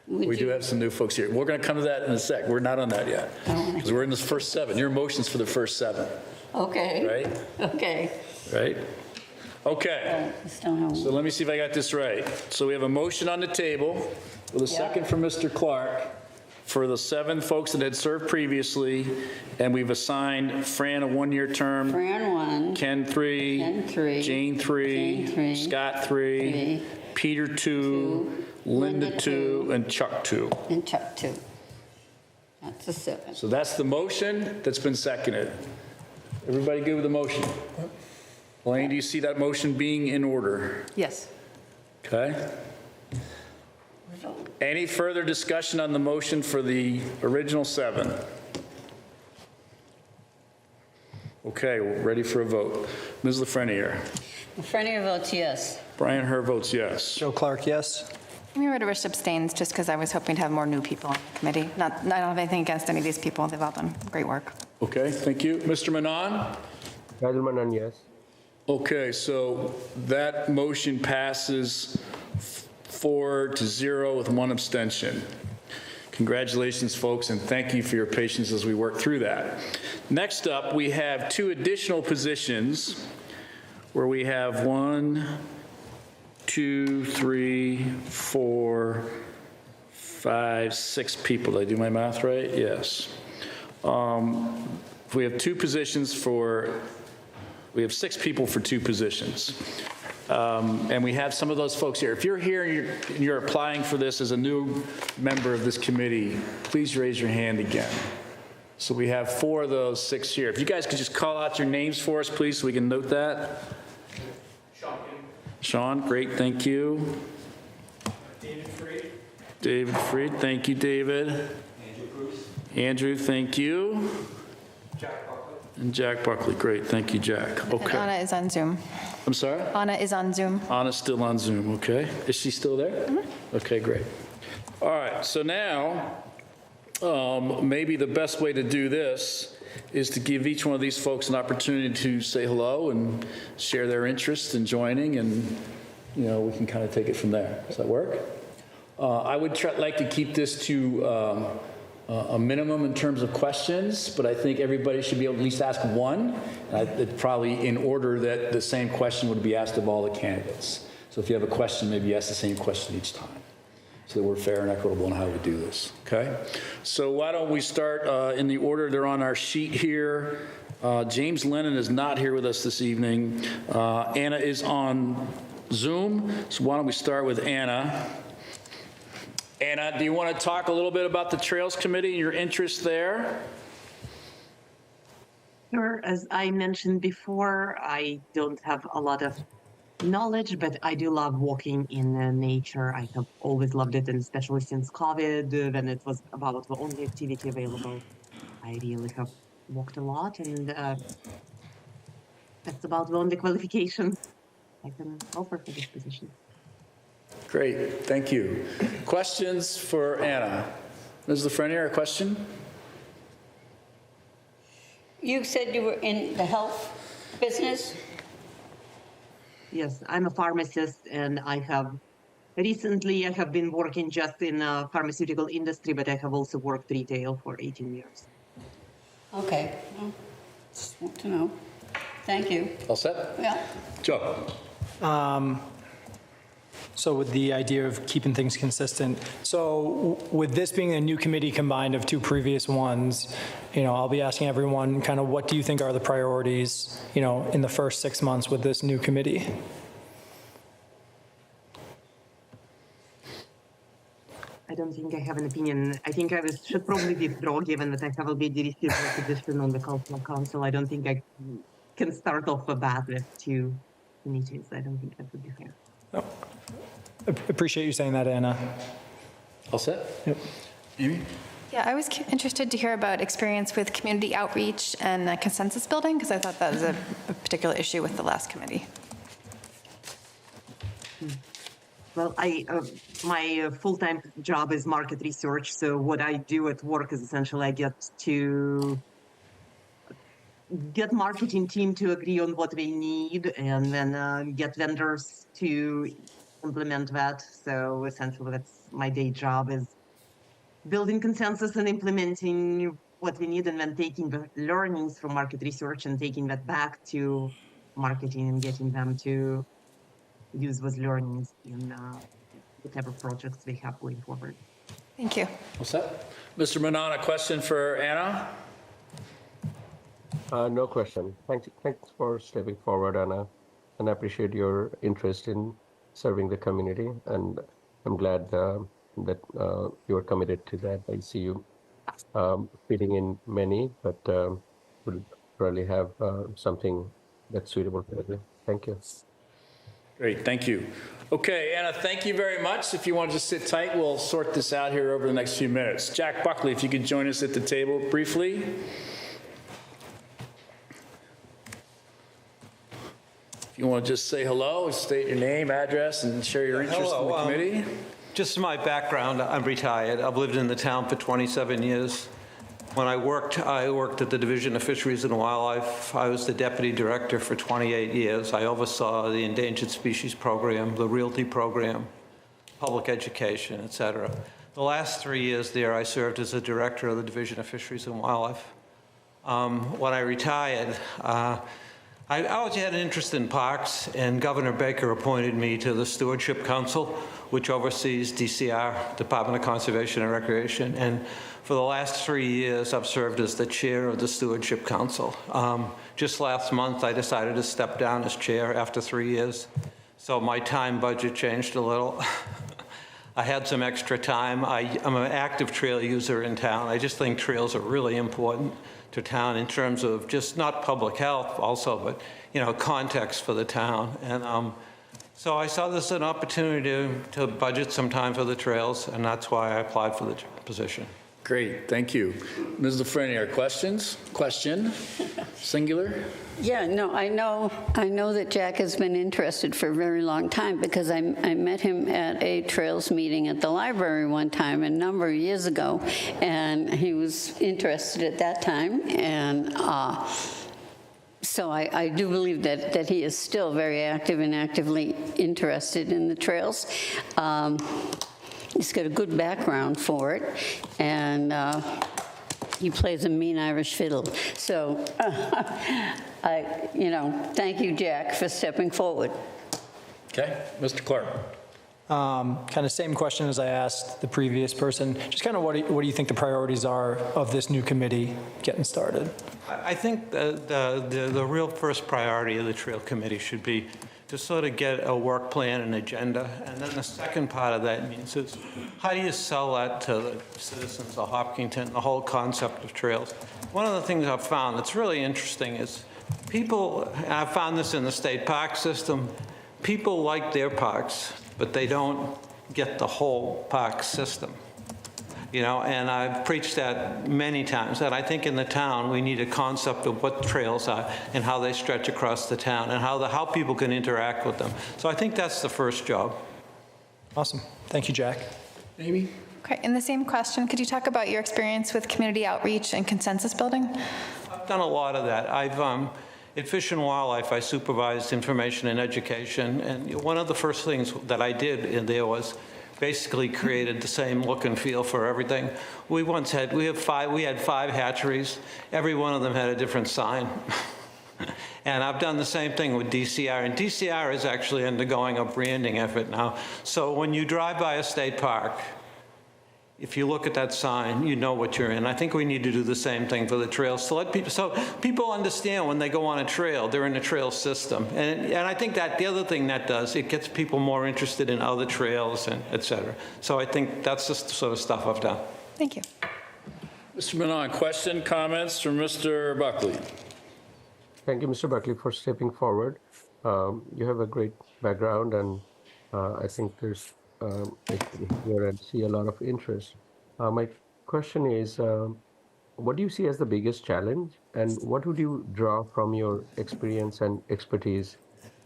We do have some new folks here. We're going to come to that in a sec. We're not on that yet, because we're in this first 7. Your motion's for the first 7. Okay. Right? Okay. Right? Okay. So let me see if I got this right. So we have a motion on the table with a second from Mr. Clark for the 7 folks that had served previously, and we've assigned Fran a 1-year term. Fran 1. Ken 3. Ken 3. Jane 3. Jane 3. Scott 3. Peter 2. Linda 2. And Chuck 2. And Chuck 2. That's a 7. So that's the motion that's been seconded. Everybody good with the motion? Elaine, do you see that motion being in order? Yes. Okay. Any further discussion on the motion for the original 7? Okay, we're ready for a vote. Ms. Lafreniere. Lafreniere votes yes. Brian Herr votes yes. Joe Clark, yes. Mira Rish abstains just because I was hoping to have more new people on the committee. I don't have anything against any of these people. They've all done great work. Okay, thank you. Mr. Manon? Nigel Manon, yes. Okay, so that motion passes 4-0 with 1 abstention. Congratulations, folks, and thank you for your patience as we work through that. Next up, we have 2 additional positions where we have 1, 2, 3, 4, 5, 6 people. Did I do my math right? Yes. We have 2 positions for, we have 6 people for 2 positions. And we have some of those folks here. If you're here and you're applying for this as a new member of this committee, please raise your hand again. So we have 4 of those 6 here. If you guys could just call out your names for us, please, so we can note that. Sean, great, thank you. David Freed. David Freed, thank you, David. Andrew Bruce. Andrew, thank you. Jack Buckley. And Jack Buckley, great, thank you, Jack. And Okay. Anna is on Zoom. I'm sorry? Anna is on Zoom. Anna's still on Zoom, okay. Is she still there? Okay, great. All right, so now, maybe the best way to do this is to give each one of these folks an opportunity to say hello and share their interest in joining, and, you know, we can kind of take it from there. Does that work? I would like to keep this to a minimum in terms of questions, but I think everybody should be able to at least ask 1. Probably in order that the same question would be asked of all the candidates. So if you have a question, maybe ask the same question each time, so that we're fair and equitable in how we do this, okay? So why don't we start in the order they're on our sheet here. James Lennon is not here with us this evening. Anna is on Zoom, so why don't we start with Anna. Anna, do you want to talk a little bit about the Trails Committee and your interest there? Sure. As I mentioned before, I don't have a lot of knowledge, but I do love walking in nature. I have always loved it, and especially since COVID, when it was about the only activity available, I really have walked a lot, and that's about the only qualification I can offer for this position. Great, thank you. Questions for Anna? Ms. Lafreniere, a question? You said you were in the health business? Yes, I'm a pharmacist, and I have been working just in pharmaceutical industry, but I have also worked retail for 18 years. Okay, well, just want to know. Thank you. All set? Yeah. Joe? So with the idea of keeping things consistent, so with this being a new committee combined of two previous ones, I'll be asking everyone kind of what do you think are the priorities, in the first 6 months with this new committee? I don't think I have an opinion. I think should probably withdraw, given that I have already received a position on the cultural council. I don't think I can start off a bat with 2 meetings. I don't think that would be fair. Oh, appreciate you saying that, Anna. All set? Yep. Amy? Yeah, I was interested to hear about experience with community outreach and consensus building, because I thought that was a particular issue with the last committee. Well, my full-time job is market research. So what I do at work is essentially I get to get marketing team to agree on what they need, and then get vendors to implement that. So essentially, that's my day job, is building consensus and implementing what we need, and then taking the learnings from market research and taking that back to marketing and getting them to use those learnings in whatever projects they have going forward. Thank you. What's that? Mr. Manon, a question for Anna? No question. Thanks for stepping forward, Anna, and I appreciate your interest in serving the community, and I'm glad that you're committed to that. I see you fitting in many, but we'll probably have something that's suitable for you. Thank you. Great, thank you. Okay, Anna, thank you very much. If you want to just sit tight, we'll sort this out here over the next few minutes. Jack Buckley, if you could join us at the table briefly. If you want to just say hello, state your name, address, and share your interest in the committee. Just my background, I'm retired. I've lived in the town for 27 years. When I worked at the Division of Fisheries and Wildlife. I was the deputy director for 28 years. I oversaw the Endangered Species Program, the Realty Program, public education, et cetera. The last 3 years there, I served as the director of the Division of Fisheries and Wildlife. When I retired, I always had an interest in parks, and Governor Baker appointed me to the Stewardship Council, which oversees DCR, Department of Conservation and Recreation. And for the last 3 years, I've served as the chair of the Stewardship Council. Just last month, I decided to step down as chair after 3 years. So my time budget changed a little. I had some extra time. I'm an active trail user in town. I just think trails are really important to town in terms of just not public health also, but context for the town. And so I saw this as an opportunity to budget some time for the trails, and that's why I applied for the position. Great, thank you. Ms. Lafreniere, questions? Question? Singular? Yeah, no, I know that Jack has been interested for a very long time, because I met him at a trails meeting at the library one time a number of years ago, and he was interested at that time, and so I do believe that he is still very active and actively interested in the trails. He's got a good background for it, and he plays a mean Irish fiddle. So, thank you, Jack, for stepping forward. Okay, Mr. Clark. Kind of same question as I asked the previous person. Just kind of what do you think the priorities are of this new committee getting started? I think the real first priority of the Trail Committee should be to sort of get a work plan and agenda. And then the second part of that means is how do you sell that to the citizens of Hopkinton, the whole concept of trails. One of the things I've found that's really interesting is people, and I've found this in the state park system, people like their parks, but they don't get the whole park system. And I've preached that many times, that I think in the town we need a concept of what trails are and how they stretch across the town and how people can interact with them. So I think that's the first job. Awesome. Thank you, Jack. Amy? Okay, in the same question, could you talk about your experience with community outreach and consensus building? I've done a lot of that. I've, At Fish and Wildlife, I supervised information and education, and one of the first things that I did in there was basically created the same look and feel for everything. We had 5 hatcheries. Every one of them had a different sign. And I've done the same thing with DCR, and DCR is actually undergoing a branding effort now. So when you drive by a state park, if you look at that sign, you know what you're in. I think we need to do the same thing for the trails to let people, so people understand when they go on a trail, they're in a trail system. And I think that the other thing that does, it gets people more interested in other trails and et cetera. So I think that's the sort of stuff I've done. Thank you. Mr. Menon, question, comments from Mr. Buckley? Thank you, Mr. Buckley, for stepping forward. You have a great background, and I think there's here and see a lot of interest. My question is, what do you see as the biggest challenge, and what would you draw from your experience and expertise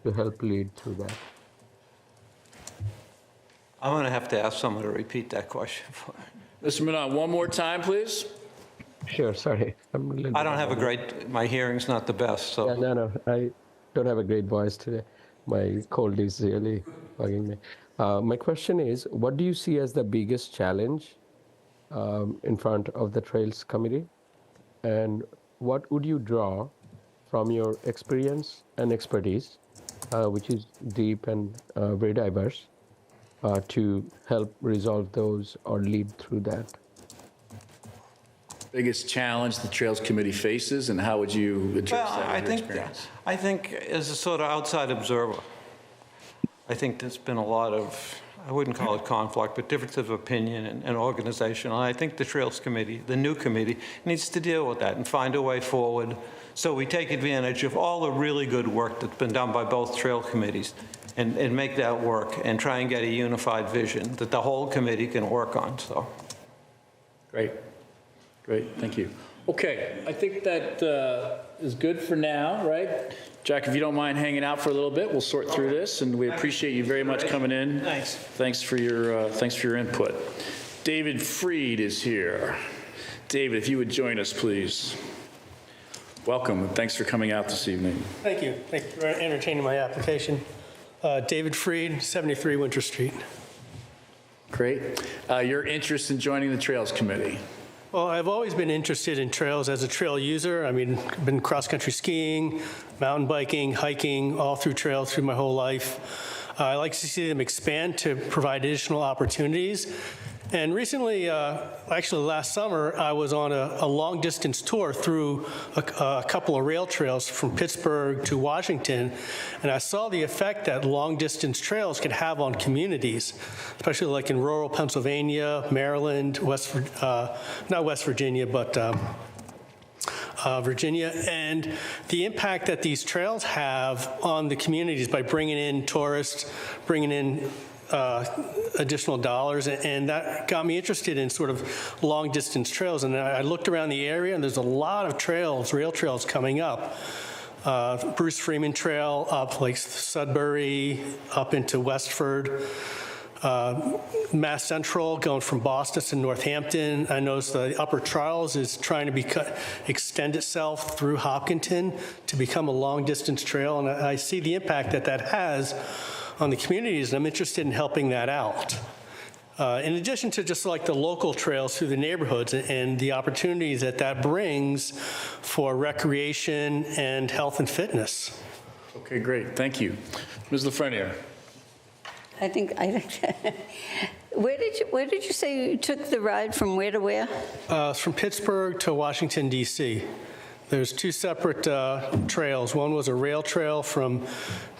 to help lead through that? I'm going to have to ask someone to repeat that question for me. Mr. Menon, one more time, please. Sure, sorry. I don't have a great, my hearing's not the best, so. Yeah, no, I don't have a great voice today. My cold is really bugging me. My question is, what do you see as the biggest challenge in front of the Trails Committee? And what would you draw from your experience and expertise, which is deep and very diverse, to help resolve those or lead through that? Biggest challenge the Trails Committee faces, and how would you address Well, that in your experience? I think as a sort of outside observer, I think there's been a lot of, I wouldn't call it conflict, but difference of opinion and organization. And I think the Trails Committee, the new committee, needs to deal with that and find a way forward so we take advantage of all the really good work that's been done by both trail committees and make that work and try and get a unified vision that the whole committee can work on, so. Great. Great, thank you. Okay, I think that is good for now, right? Jack, if you don't mind hanging out for a little bit, we'll sort through this, and we appreciate you very much coming in. Thanks. Thanks for your input. David Freed is here. David, if you would join us, please. Welcome, and thanks for coming out this evening. Thank you. Thank you for entertaining my application. David Freed, 73 Winter Street. Great. Your interest in joining the Trails Committee? Well, I've always been interested in trails as a trail user. I mean, I've been cross-country skiing, mountain biking, hiking, all through trails through my whole life. I like to see them expand to provide additional opportunities. And recently, actually last summer, I was on a long-distance tour through a couple of rail trails from Pittsburgh to Washington, and I saw the effect that long-distance trails could have on communities, especially like in rural Pennsylvania, Maryland, not West Virginia, but Virginia, and the impact that these trails have on the communities by bringing in tourists, bringing in additional dollars, and that got me interested in sort of long distance trails. And I looked around the area, and there's a lot of trails, rail trails coming up. Bruce Freeman Trail up like Sudbury, up into Westford. Mass Central going from Boston to Northampton. I noticed the Upper Charles is trying to extend itself through Hopkinton to become a long distance trail, and I see the impact that that has on the communities, and I'm interested in helping that out. In addition to just like the local trails through the neighborhoods and the opportunities that that brings for recreation and health and fitness. Okay, great, thank you. Ms. Lafreniere. I think where did you say you took the ride from where to where? From Pittsburgh to Washington, D.C. There's two separate trails. One was a rail trail from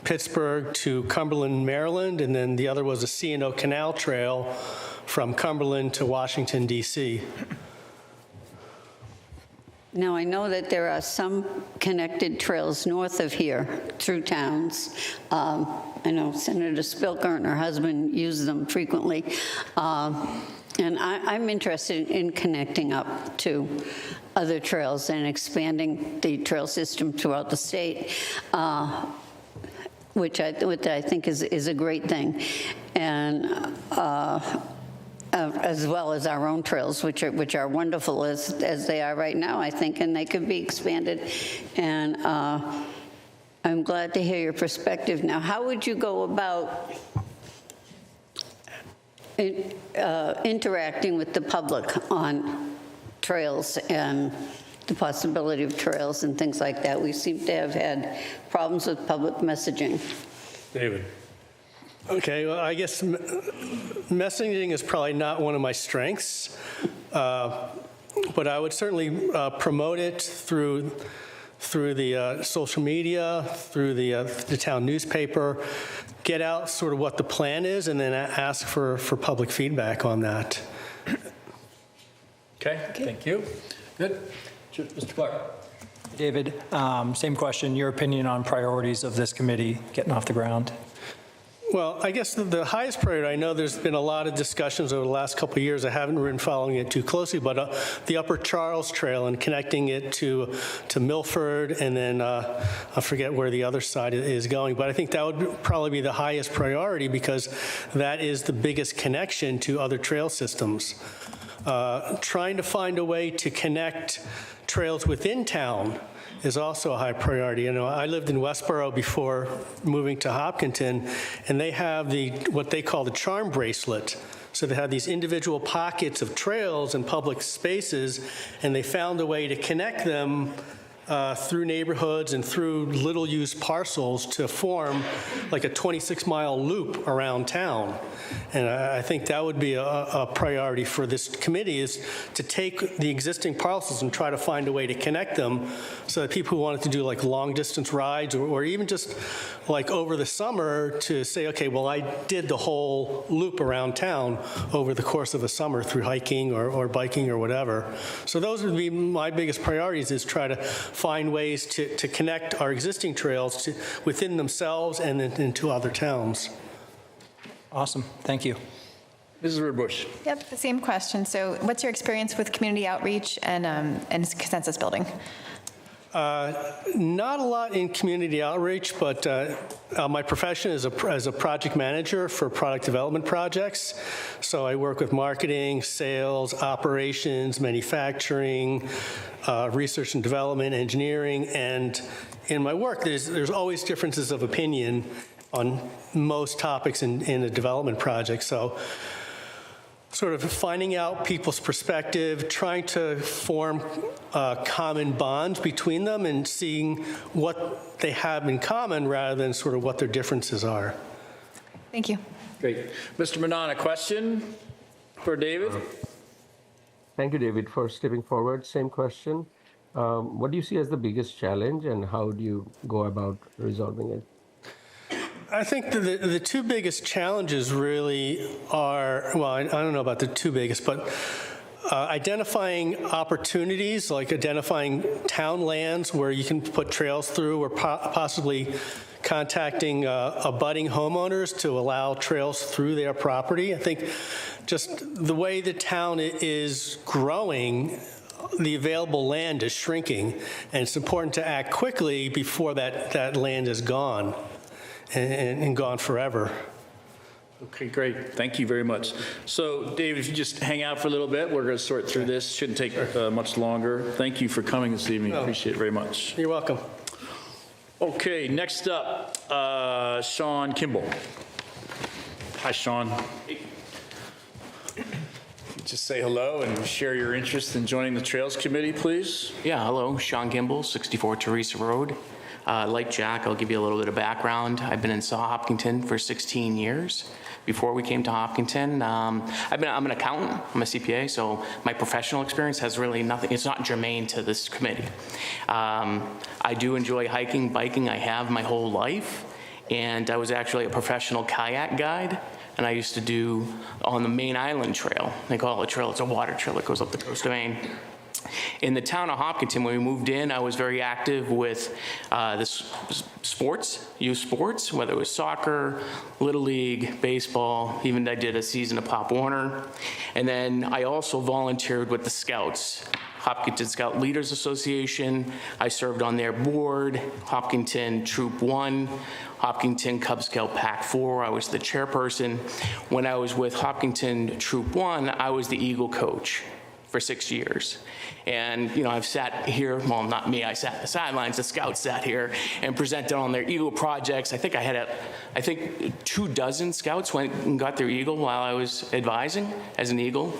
Pittsburgh to Cumberland, Maryland, and then the other was a C&O Canal Trail from Cumberland to Washington, D.C. Now, I know that there are some connected trails north of here through towns. I know Senator Spilker and her husband use them frequently. And I'm interested in connecting up to other trails and expanding the trail system throughout the state, which I think is a great thing. And as well as our own trails, which are wonderful as they are right now, I think, and they could be expanded and I'm glad to hear your perspective. Now, how would you go about interacting with the public on trails and the possibility of trails and things like that? We seem to have had problems with public messaging. David. Okay, well, I guess messaging is probably not one of my strengths, but I would certainly promote it through the social media, through the town newspaper, get out sort of what the plan is, and then ask for public feedback on that. Okay, thank you. Good. Mr. Clark. David, same question, your opinion on priorities of this committee getting off the ground? Well, I guess the highest priority, I know there's been a lot of discussions over the last couple of years. I haven't been following it too closely, but the Upper Charles Trail and connecting it to Milford, and then I forget where the other side is going, but I think that would probably be the highest priority because that is the biggest connection to other trail systems. Trying to find a way to connect trails within town is also a high priority. You know, I lived in Westboro before moving to Hopkinton, and they have what they call the charm bracelet. So they have these individual pockets of trails and public spaces, and they found a way to connect them through neighborhoods and through little-used parcels to form like a 26-mile loop around town. And I think that would be a priority for this committee, is to take the existing parcels and try to find a way to connect them so that people who wanted to do like long-distance rides or even just like over the summer to say, okay, well, I did the whole loop around town over the course of a summer through hiking or biking or whatever. So those would be my biggest priorities, is try to find ways to connect our existing trails within themselves and into other towns. Awesome, thank you. Mrs. Ridbush. Yep, the same question. So what's your experience with community outreach and consensus building? Not a lot in community outreach, but my profession is as a project manager for product development projects. So I work with marketing, sales, operations, manufacturing, research and development, engineering, and in my work, there's always differences of opinion on most topics in a development project. So sort of finding out people's perspective, trying to form common bonds between them and seeing what they have in common rather than sort of what their differences are. Thank you. Great. Mr. Manon, a question for David? Thank you, David, for stepping forward. Same question. What do you see as the biggest challenge, and how do you go about resolving it? I think the two biggest challenges really are, well, I don't know about the two biggest, but identifying opportunities, like identifying town lands where you can put trails through, or possibly contacting abutting homeowners to allow trails through their property. I think just the way the town is growing, the available land is shrinking, and it's important to act quickly before that land is gone. And gone forever. Okay, great. Thank you very much. So, David, if you just hang out for a little bit, we're going to sort through this. Shouldn't take much longer. Thank you for coming this evening. Appreciate it very much. You're welcome. Okay, next up, Sean Kimball. Hi, Sean. Just say hello and share your interest in joining the Trails Committee, please. Yeah, hello, Sean Kimball, 64 Teresa Road. Like Jack, I'll give you a little bit of background. I've been in Hopkinton for 16 years. Before we came to Hopkinton, I'm an accountant, I'm a CPA, so my professional experience has really nothing, it's not germane to this committee. I do enjoy hiking, biking, I have my whole life, and I was actually a professional kayak guide, and I used to do on the Main Island Trail. They call it a trail, it's a water trail that goes up the coast of Maine. In the town of Hopkinton, when we moved in, I was very active with youth sports, whether it was soccer, Little League, baseball, even I did a season of Pop Warner. And then I also volunteered with the Scouts, Hopkinton Scout Leaders Association. I served on their board, Hopkinton Troop 1, Hopkinton Cub Scout Pack 4. I was the chairperson. When I was with Hopkinton Troop 1, I was the Eagle coach for 6 years. And, you know, I've sat here, well, not me, I sat on the sidelines, the scouts sat here and presented on their Eagle projects. I think I had 24 scouts went and got their Eagle while I was advising as an Eagle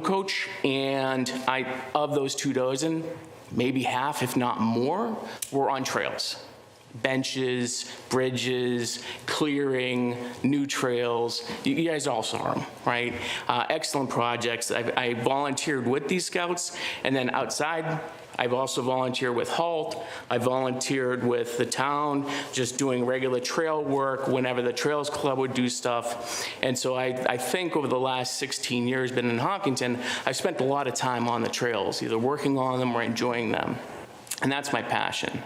coach. And of those 24, maybe half, if not more, were on trails. Benches, bridges, clearing, new trails. You guys all saw them, right? Excellent projects. I volunteered with these scouts, and then outside, I've also volunteered with HALT. I volunteered with the town, just doing regular trail work whenever the Trails Club would do stuff. And so I think over the last 16 years been in Hopkinton, I've spent a lot of time on the trails, either working on them or enjoying them. And that's my passion.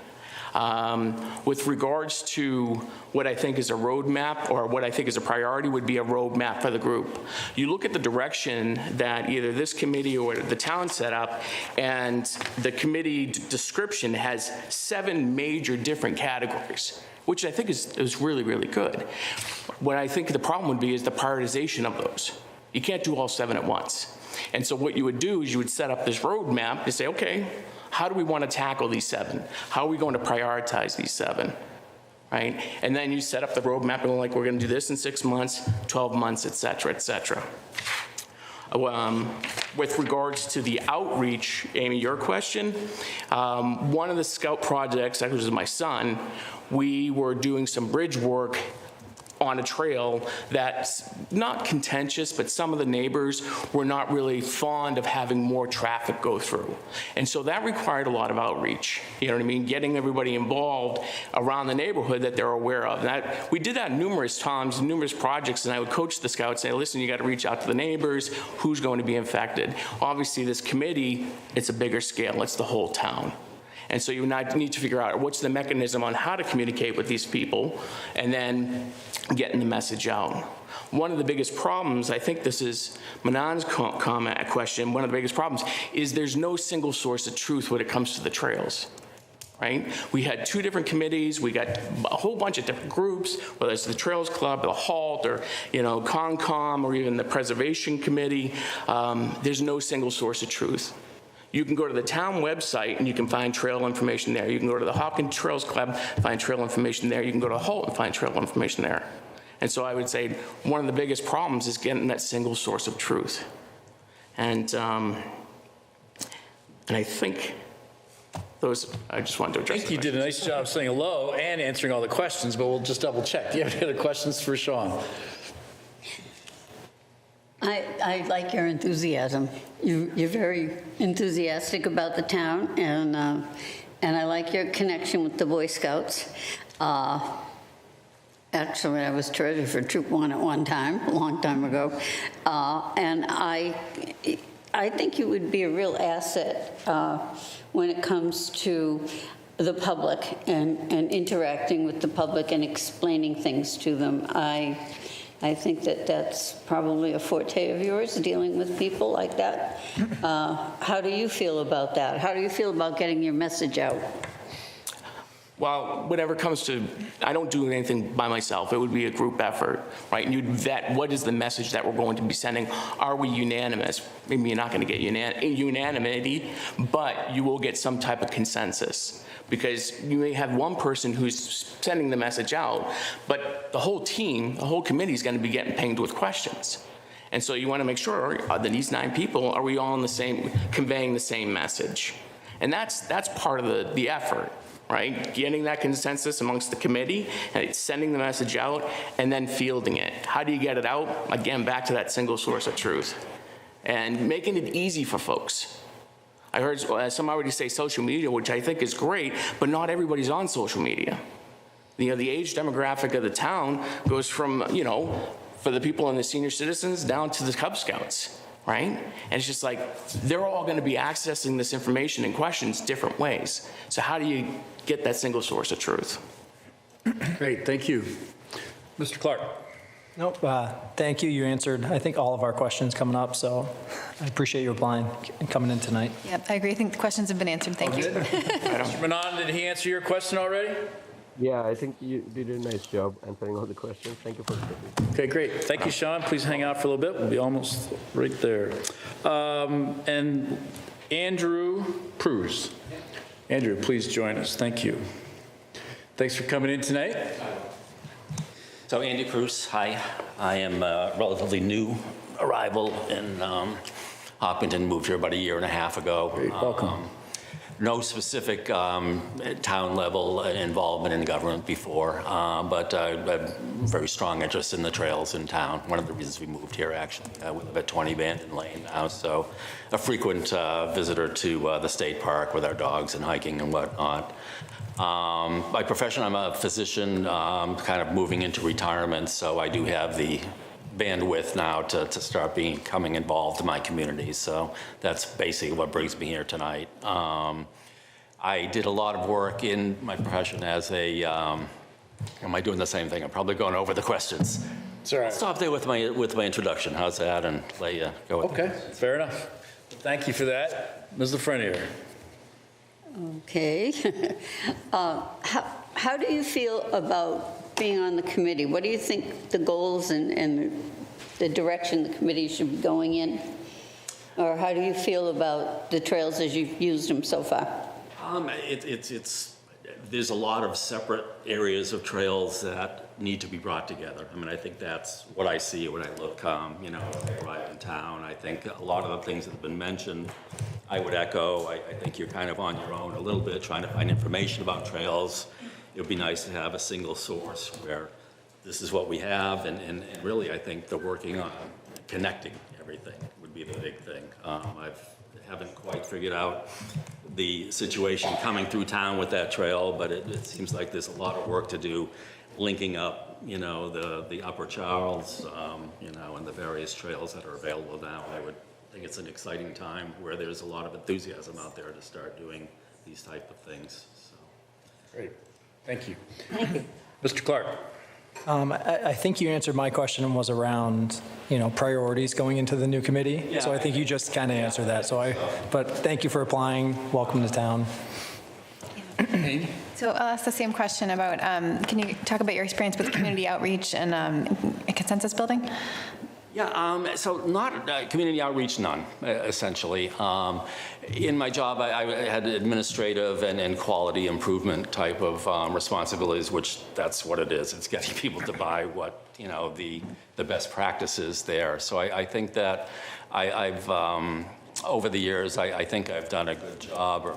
With regards to what I think is a roadmap, or what I think is a priority would be a roadmap for the group. You look at the direction that either this committee or the town set up, and the committee description has 7 major different categories, which I think is really, really good. What I think the problem would be is the prioritization of those. You can't do all 7 at once. And so what you would do is you would set up this roadmap to say, okay, how do we want to tackle these 7? How are we going to prioritize these 7, right? And then you set up the roadmap and like, we're going to do this in 6 months, 12 months, et cetera, et cetera. With regards to the outreach, Amy, your question, one of the scout projects, that was my son, we were doing some bridge work on a trail that's not contentious, but some of the neighbors were not really fond of having more traffic go through. And so that required a lot of outreach, you know what I mean? Getting everybody involved around the neighborhood that they're aware of. And we did that numerous times, numerous projects, and I would coach the scouts, say, listen, you got to reach out to the neighbors, who's going to be infected. Obviously, this committee, it's a bigger scale, it's the whole town. And so you need to figure out what's the mechanism on how to communicate with these people and then getting the message out. One of the biggest problems, I think this is Manon's question, one of the biggest problems is there's no single source of truth when it comes to the trails, right? We had 2 different committees, we got a whole bunch of different groups, whether it's the Trails Club, the HALT, or CONCOM, or even the Preservation Committee. There's no single source of truth. You can go to the town website and you can find trail information there. You can go to the Hopkins Trails Club, find trail information there. You can go to HALT and find trail information there. And so I would say one of the biggest problems is getting that single source of truth. And I think those, I just wanted to address. I think you did a nice job saying hello and answering all the questions, but we'll just double check. Do you have any other questions for Sean? I like your enthusiasm. You're very enthusiastic about the town, and I like your connection with the Boy Scouts. Actually, I was treasurer for Troop 1 at one time, a long time ago, and I think you would be a real asset when it comes to the public and interacting with the public and explaining things to them. I think that that's probably a forte of yours, dealing with people like that. How do you feel about that? How do you feel about getting your message out? Well, whenever it comes to, I don't do anything by myself. It would be a group effort, right? And you'd vet what is the message that we're going to be sending. Are we unanimous? Maybe you're not going to get unanimity, but you will get some type of consensus. Because you may have one person who's sending the message out, but the whole team, the whole committee is going to be getting pinged with questions. And so you want to make sure that these 9 people, are we all in the same, conveying the same message? And that's part of the effort, right? Getting that consensus amongst the committee, and sending the message out, and then fielding it. How do you get it out? Again, back to that single source of truth. And making it easy for folks. I heard some already say social media, which I think is great, but not everybody's on social media. The age demographic of the town goes from, for the people and the senior citizens down to the Cub Scouts, right? And it's just like, they're all going to be accessing this information and questions different ways. So how do you get that single source of truth? Great, thank you. Mr. Clark. Nope, thank you. You answered, I think, all of our questions coming up, so I appreciate you applying and coming in tonight. Yep, I agree. I think the questions have been answered. Thank you. Mr. Manon, did he answer your question already? Yeah, I think you did a nice job answering all the questions. Thank you for speaking. Okay, great. Thank you, Sean. Please hang out for a little bit. We'll be almost right there. And Andrew Pruse. Andrew, please join us. Thank you. Thanks for coming in tonight. So Andy Cruz, hi. I am a relatively new arrival in Hopkinton, moved here about a year and a half ago. Great, welcome. No specific town level involvement in government before, but a very strong interest in the trails in town. One of the reasons we moved here, actually. We live at 20 Bandon Lane now, so a frequent visitor to the state park with our dogs and hiking and whatnot. By profession, I'm a physician, kind of moving into retirement, so I do have the bandwidth now to start becoming involved in my community. So that's basically what brings me here tonight. I did a lot of work in my profession as a, am I doing the same thing? I'm probably going over the questions. It's all right. I'll stop there with my introduction. How's that? And let you go with Okay, fair enough. Thank you for that. Ms. Lafreniere. Okay. How do you feel about being on the committee? What do you think the goals and the direction the committee should be going in? Or how do you feel about the trails as you've used them so far? There's a lot of separate areas of trails that need to be brought together. I mean, I think that's what I see when I look, when I arrive in town. I think a lot of the things that have been mentioned, I would echo. I think you're kind of on your own a little bit trying to find information about trails. It would be nice to have a single source where this is what we have, and really I think the working on connecting everything would be the big thing. I haven't quite figured out the situation coming through town with that trail, but it seems like there's a lot of work to do linking up, the Upper Charles, and the various trails that are available now. I would think it's an exciting time where there's a lot of enthusiasm out there to start doing these type of things. So. Great. Thank you. Mr. Clark. I think you answered my question and was around, priorities going into the new committee. Yeah, so I think you just kind of answered that. But thank you for applying. Welcome to town. So I'll ask the same question about, can you talk about your experience with community outreach and consensus building? Yeah, so not community outreach, none, essentially. In my job, I had administrative and quality improvement type of responsibilities, which that's what it is. It's getting people to buy what, the best practices there. So I think that I've, over the years, I think I've done a good job or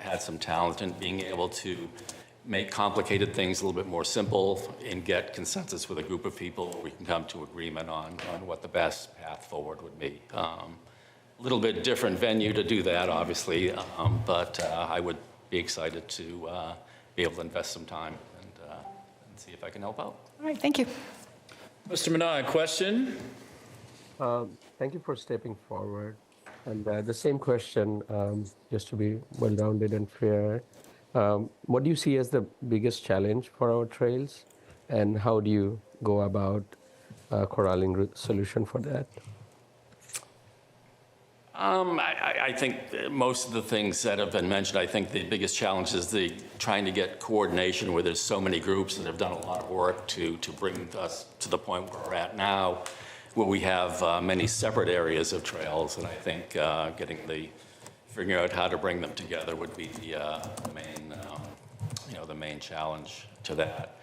had some talent in being able to make complicated things a little bit more simple and get consensus with a group of people where we can come to agreement on what the best path forward would be. A little bit different venue to do that, obviously, but I would be excited to be able to invest some time and see if I can help out. All right, thank you. Mr. Menon, question? Thank you for stepping forward. And the same question, just to be well-rounded and fair. What do you see as the biggest challenge for our trails, and how do you go about corralling solution for that? I think most of the things that have been mentioned, I think the biggest challenge is trying to get coordination where there's so many groups that have done a lot of work to bring us to the point where we're at now, where we have many separate areas of trails, and I think figuring out how to bring them together would be the main challenge to that.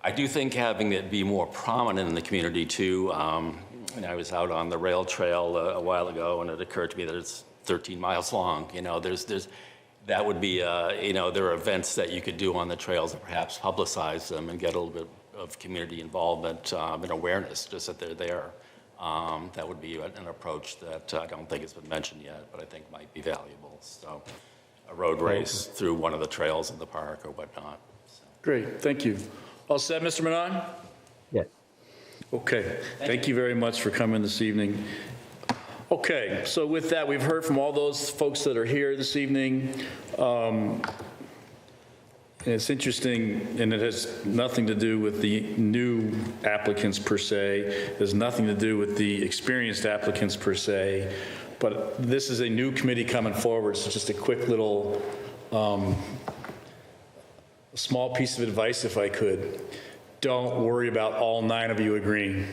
I do think having it be more prominent in the community too. I was out on the rail trail a while ago, and it occurred to me that it's 13 miles long. That would be, there are events that you could do on the trails and perhaps publicize them and get a little bit of community involvement and awareness just that they're there. That would be an approach that I don't think has been mentioned yet, but I think might be valuable. So a road race through one of the trails in the park or whatnot. So. Great, thank you. All set, Mr. Menon? Yes. Okay, thank you very much for coming this evening. Okay, so with that, we've heard from all those folks that are here this evening. And it's interesting, and it has nothing to do with the new applicants per se. It has nothing to do with the experienced applicants per se. But this is a new committee coming forward, so just a quick little a small piece of advice if I could. Don't worry about all 9 of you agreeing.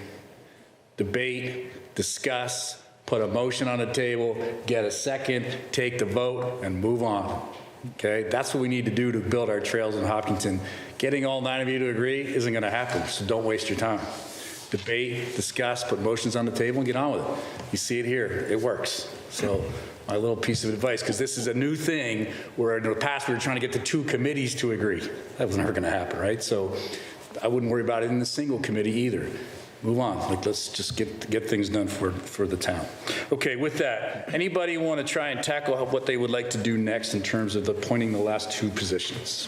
Debate, discuss, put a motion on the table, get a second, take the vote, and move on. Okay? That's what we need to do to build our trails in Hopkinton. Getting all 9 of you to agree isn't going to happen, so don't waste your time. Debate, discuss, put motions on the table, and get on with it. You see it here. It works. So my little piece of advice, because this is a new thing where in the past we were trying to get the 2 committees to agree. That was never going to happen, right? So I wouldn't worry about it in the single committee either. Move on. Like, let's just get things done for the town. Okay, with that, anybody want to try and tackle what they would like to do next in terms of appointing the last 2 positions?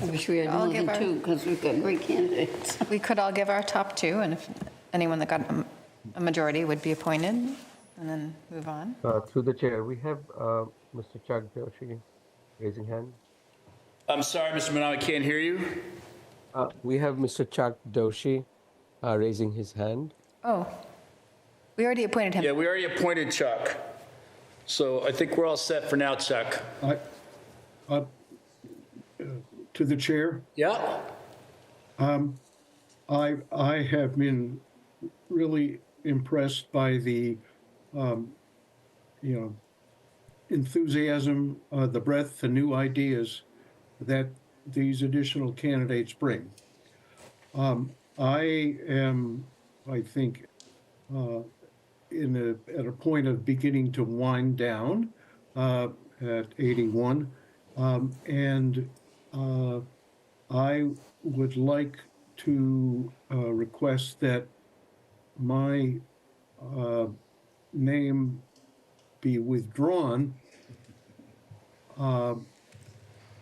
I wish we had more than 2 because we've got great candidates. We could all give our top 2, and if anyone that got a majority would be appointed, and then move on. Through the chair, we have Mr. Chuck Doshi raising hand. I'm sorry, Mr. Manal, I can't hear you. We have Mr. Chuck Doshi raising his hand. Oh, we already appointed him. Yeah, we already appointed Chuck. So I think we're all set for now, Chuck. To the chair? Yeah. I have been really impressed by the, enthusiasm, the breadth, the new ideas that these additional candidates bring. I am, I think, at a point of beginning to wind down at 81, and I would like to request that my name be withdrawn,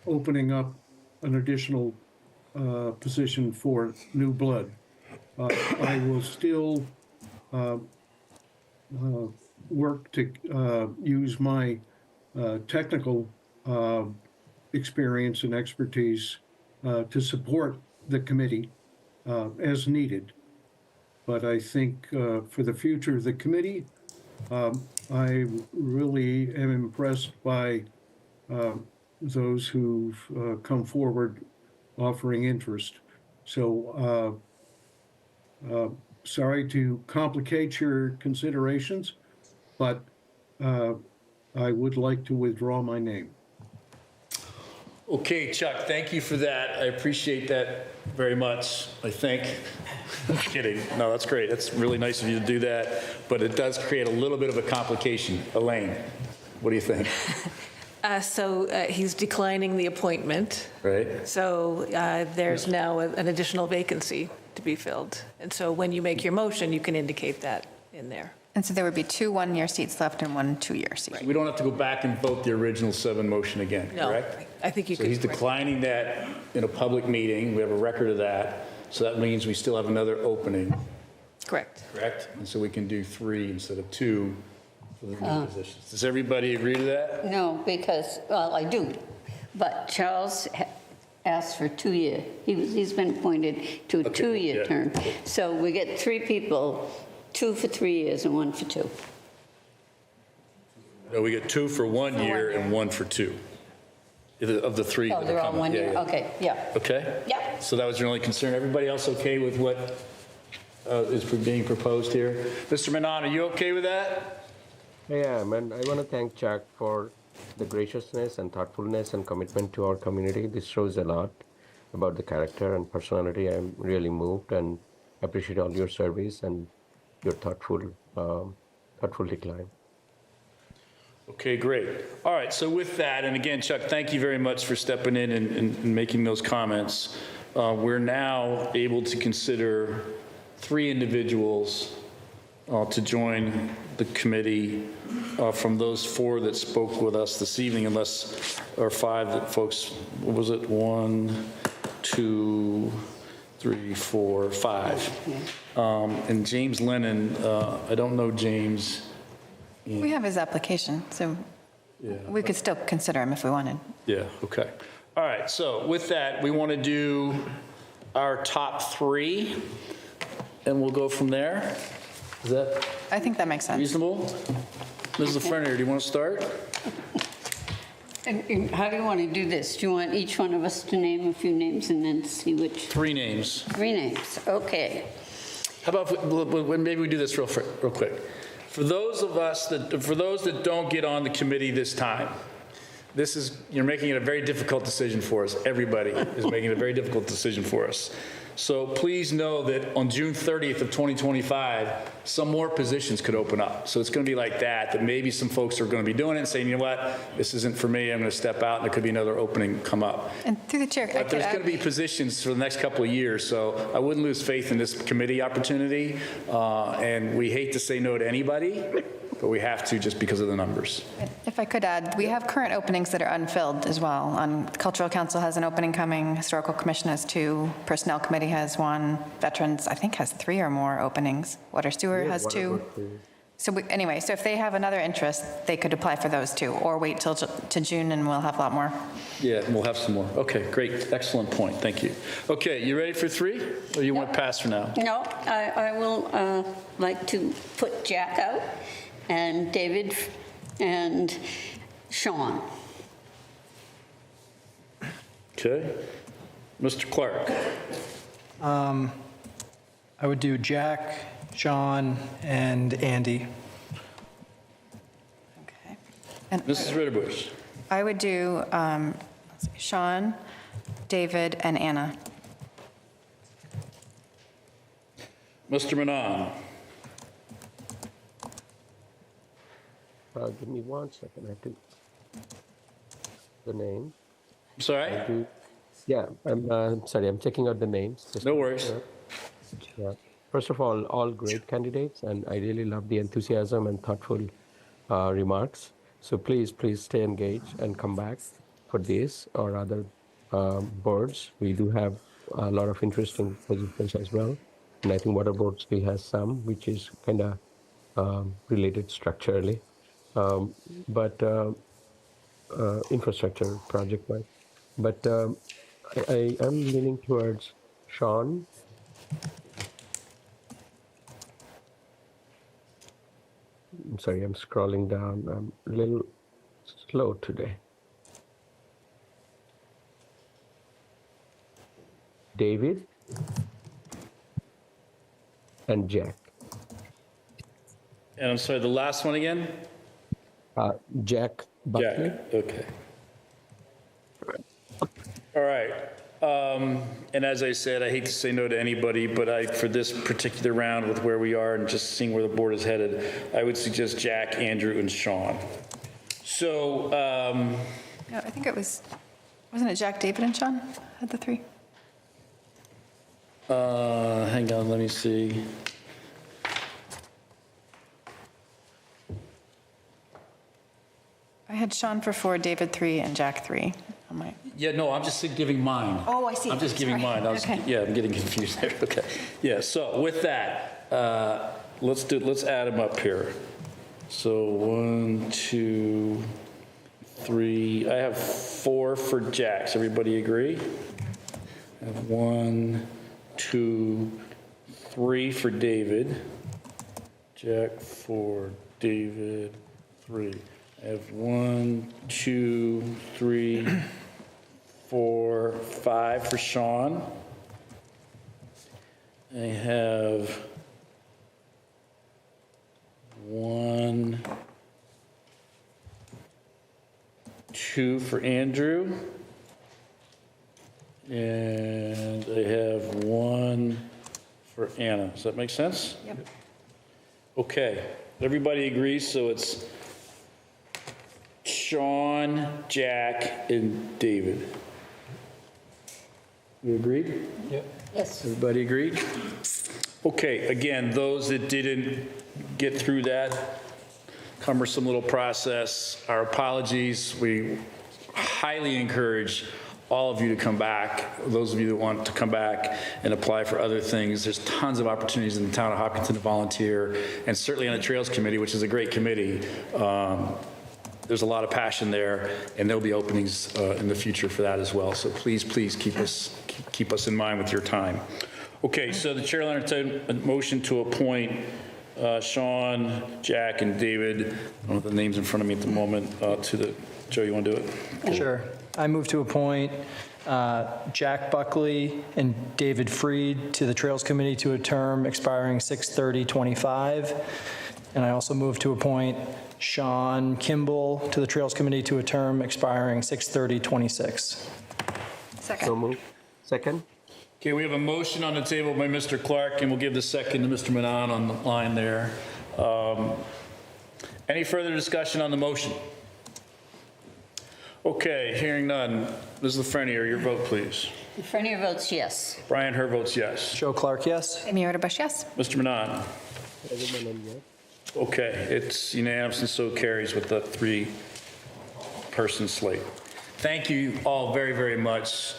opening up an additional position for new blood. I will still work to use my technical experience and expertise to support the committee as needed. But I think for the future of the committee, I really am impressed by those who've come forward offering interest. So sorry to complicate your considerations, but I would like to withdraw my name. Okay, Chuck, thank you for that. I appreciate that very much, I think. I'm kidding. No, that's great. That's really nice of you to do that. But it does create a little bit of a complication. Elaine, what do you think? So he's declining the appointment. Right. So there's now an additional vacancy to be filled. And so when you make your motion, you can indicate that in there. And so there would be 2 one-year seats left and 1 two-year seat. We don't have to go back and vote the original 7 motion again, No, correct? I think you So could. he's declining that in a public meeting. We have a record of that. So that means we still have another opening, Correct. correct? And so we can do 3 instead of 2 for the new positions. Does everybody agree to that? No, because, well, I do, but Charles asked for 2-year. He's been appointed to a 2-year yeah. term. So we get 3 people, 2 for 3 years and 1 for 2. No, we get 2 for 1 year and 1 for 2. Of the 3 Oh, that are they're all coming. 1 Yeah, year, yeah. okay, yeah. Okay? Yep. So that was your only concern. Everybody else okay with what is being proposed here? Mr. Menon, are you okay with that? I am, and I want to thank Chuck for the graciousness and thoughtfulness and commitment to our community. This shows a lot about the character and personality. I'm really moved and appreciate all your service and your thoughtful decline. Okay, great. All right, so with that, and again, Chuck, thank you very much for stepping in and making those comments. We're now able to consider 3 individuals to join the committee from those 4 that spoke with us this evening, unless, or 5 that folks, what was it? 1, 2, 3, 4, 5. And James Lennon, I don't know James. We have his application, so we could still consider him if we wanted. Yeah, okay. All right, so with that, we want to do our top 3, and we'll go from there. Is that I think that makes sense. reasonable? Mrs. Ferner, do you want to start? And how do you want to do this? Do you want each one of us to name a few names and then see which? 3 names. 3 names, okay. How about, maybe we do this real quick. For those that don't get on the committee this time, you're making it a very difficult decision for us. Everybody is making it a very difficult decision for us. So please know that on June 30th of 2025, some more positions could open up. So it's going to be like that maybe some folks are going to be doing it and saying, you know what, this isn't for me, I'm going to step out, and there could be another opening come up. And through the chair, But there's going to be positions for the next couple of years, so I wouldn't lose faith in this committee opportunity. And we hate to say no to anybody, but we have to just because of the numbers. If I could add, we have current openings that are unfilled as well. Cultural Council has an opening coming, Historical Commission has 2, Personnel Committee has 1, Veterans, I think, has 3 or more openings, Water Sewer has 2. So anyway, so if they have another interest, they could apply for those too, or wait till to June and we'll have a lot more. Yeah, we'll have some more. Okay, great. Excellent point. Thank you. Okay, you ready for 3? Or you want to pass for now? No, I will like to put Jack out, and David, and Sean. Okay. Mr. Clark. I would do Jack, Sean, and Andy. And Mrs. Ritterbusch. I would do Sean, David, and Anna. Mr. Manon. Give me 1 second. I have to the name. I'm sorry? Yeah, I'm sorry. I'm checking out the names. No worries. Yeah. First of all great candidates, and I really love the enthusiasm and thoughtful remarks. So please stay engaged and come back for this or other boards. We do have a lot of interesting positions as well. And I think water board still has some, which is kind of related structurally. But infrastructure project-wise. But I am leaning towards Sean. I'm sorry, I'm scrolling down. I'm a little slow today. David and Jack. And I'm sorry, the last one again? Jack Buckley. Jack, okay. All right. And as I said, I hate to say no to anybody, but for this particular round with where we are and just seeing where the board is headed, I would suggest Jack, Andrew, and Sean. So, No, I think wasn't it Jack, David, and Sean had the 3? hang on, let me see. I had Sean for 4, David 3, and Jack 3. Yeah, no, I'm just giving mine. Oh, I see. I'm just giving Sorry. mine. Okay. Yeah, I'm getting confused there. Okay. Yeah, so with that, let's add them up here. So 1, 2, 3. I have 4 for Jack's. Everybody agree? I have 1, 2, 3 for David. Jack 4, David 3. I have 1, 2, 3, 4, 5 for Sean. I have 1, 2 for Andrew. And I have 1 for Anna. Does that make sense? Yep. Okay. Everybody agrees, so it's Sean, Jack, and David. You agreed? Yep. Yes. Everybody agreed? Okay, again, those that didn't get through that cumbersome little process, our apologies. We highly encourage all of you to come back. Those of you that want to come back and apply for other things, there's tons of opportunities in the town of Hopkinton to volunteer, and certainly on the Trails Committee, which is a great committee. There's a lot of passion there, and there'll be openings in the future for that as well. So please keep us in mind with your time. Okay, so the chair will entertain a motion to appoint Sean, Jack, and David. I don't have the names in front of me at the moment. Joe, you want to do it? Sure. I move to appoint Jack Buckley and David Freed to the Trails Committee to a term expiring 6/30/25. And I also move to appoint Sean Kimball to the Trails Committee to a term expiring 6/30/26. Second. So moved. Second? Okay, we have a motion on the table by Mr. Clark, and we'll give the second to Mr. Manon on the line there. Any further discussion on the motion? Okay, hearing none. Ms. Lafreniere, your vote, please. Lafreniere votes yes. Brian, her votes yes. Joe Clark, yes. Amy Rodebush, yes. Mr. Manon? Okay, it's unanimous and so carries with the 3-person slate. Thank you all very, very much.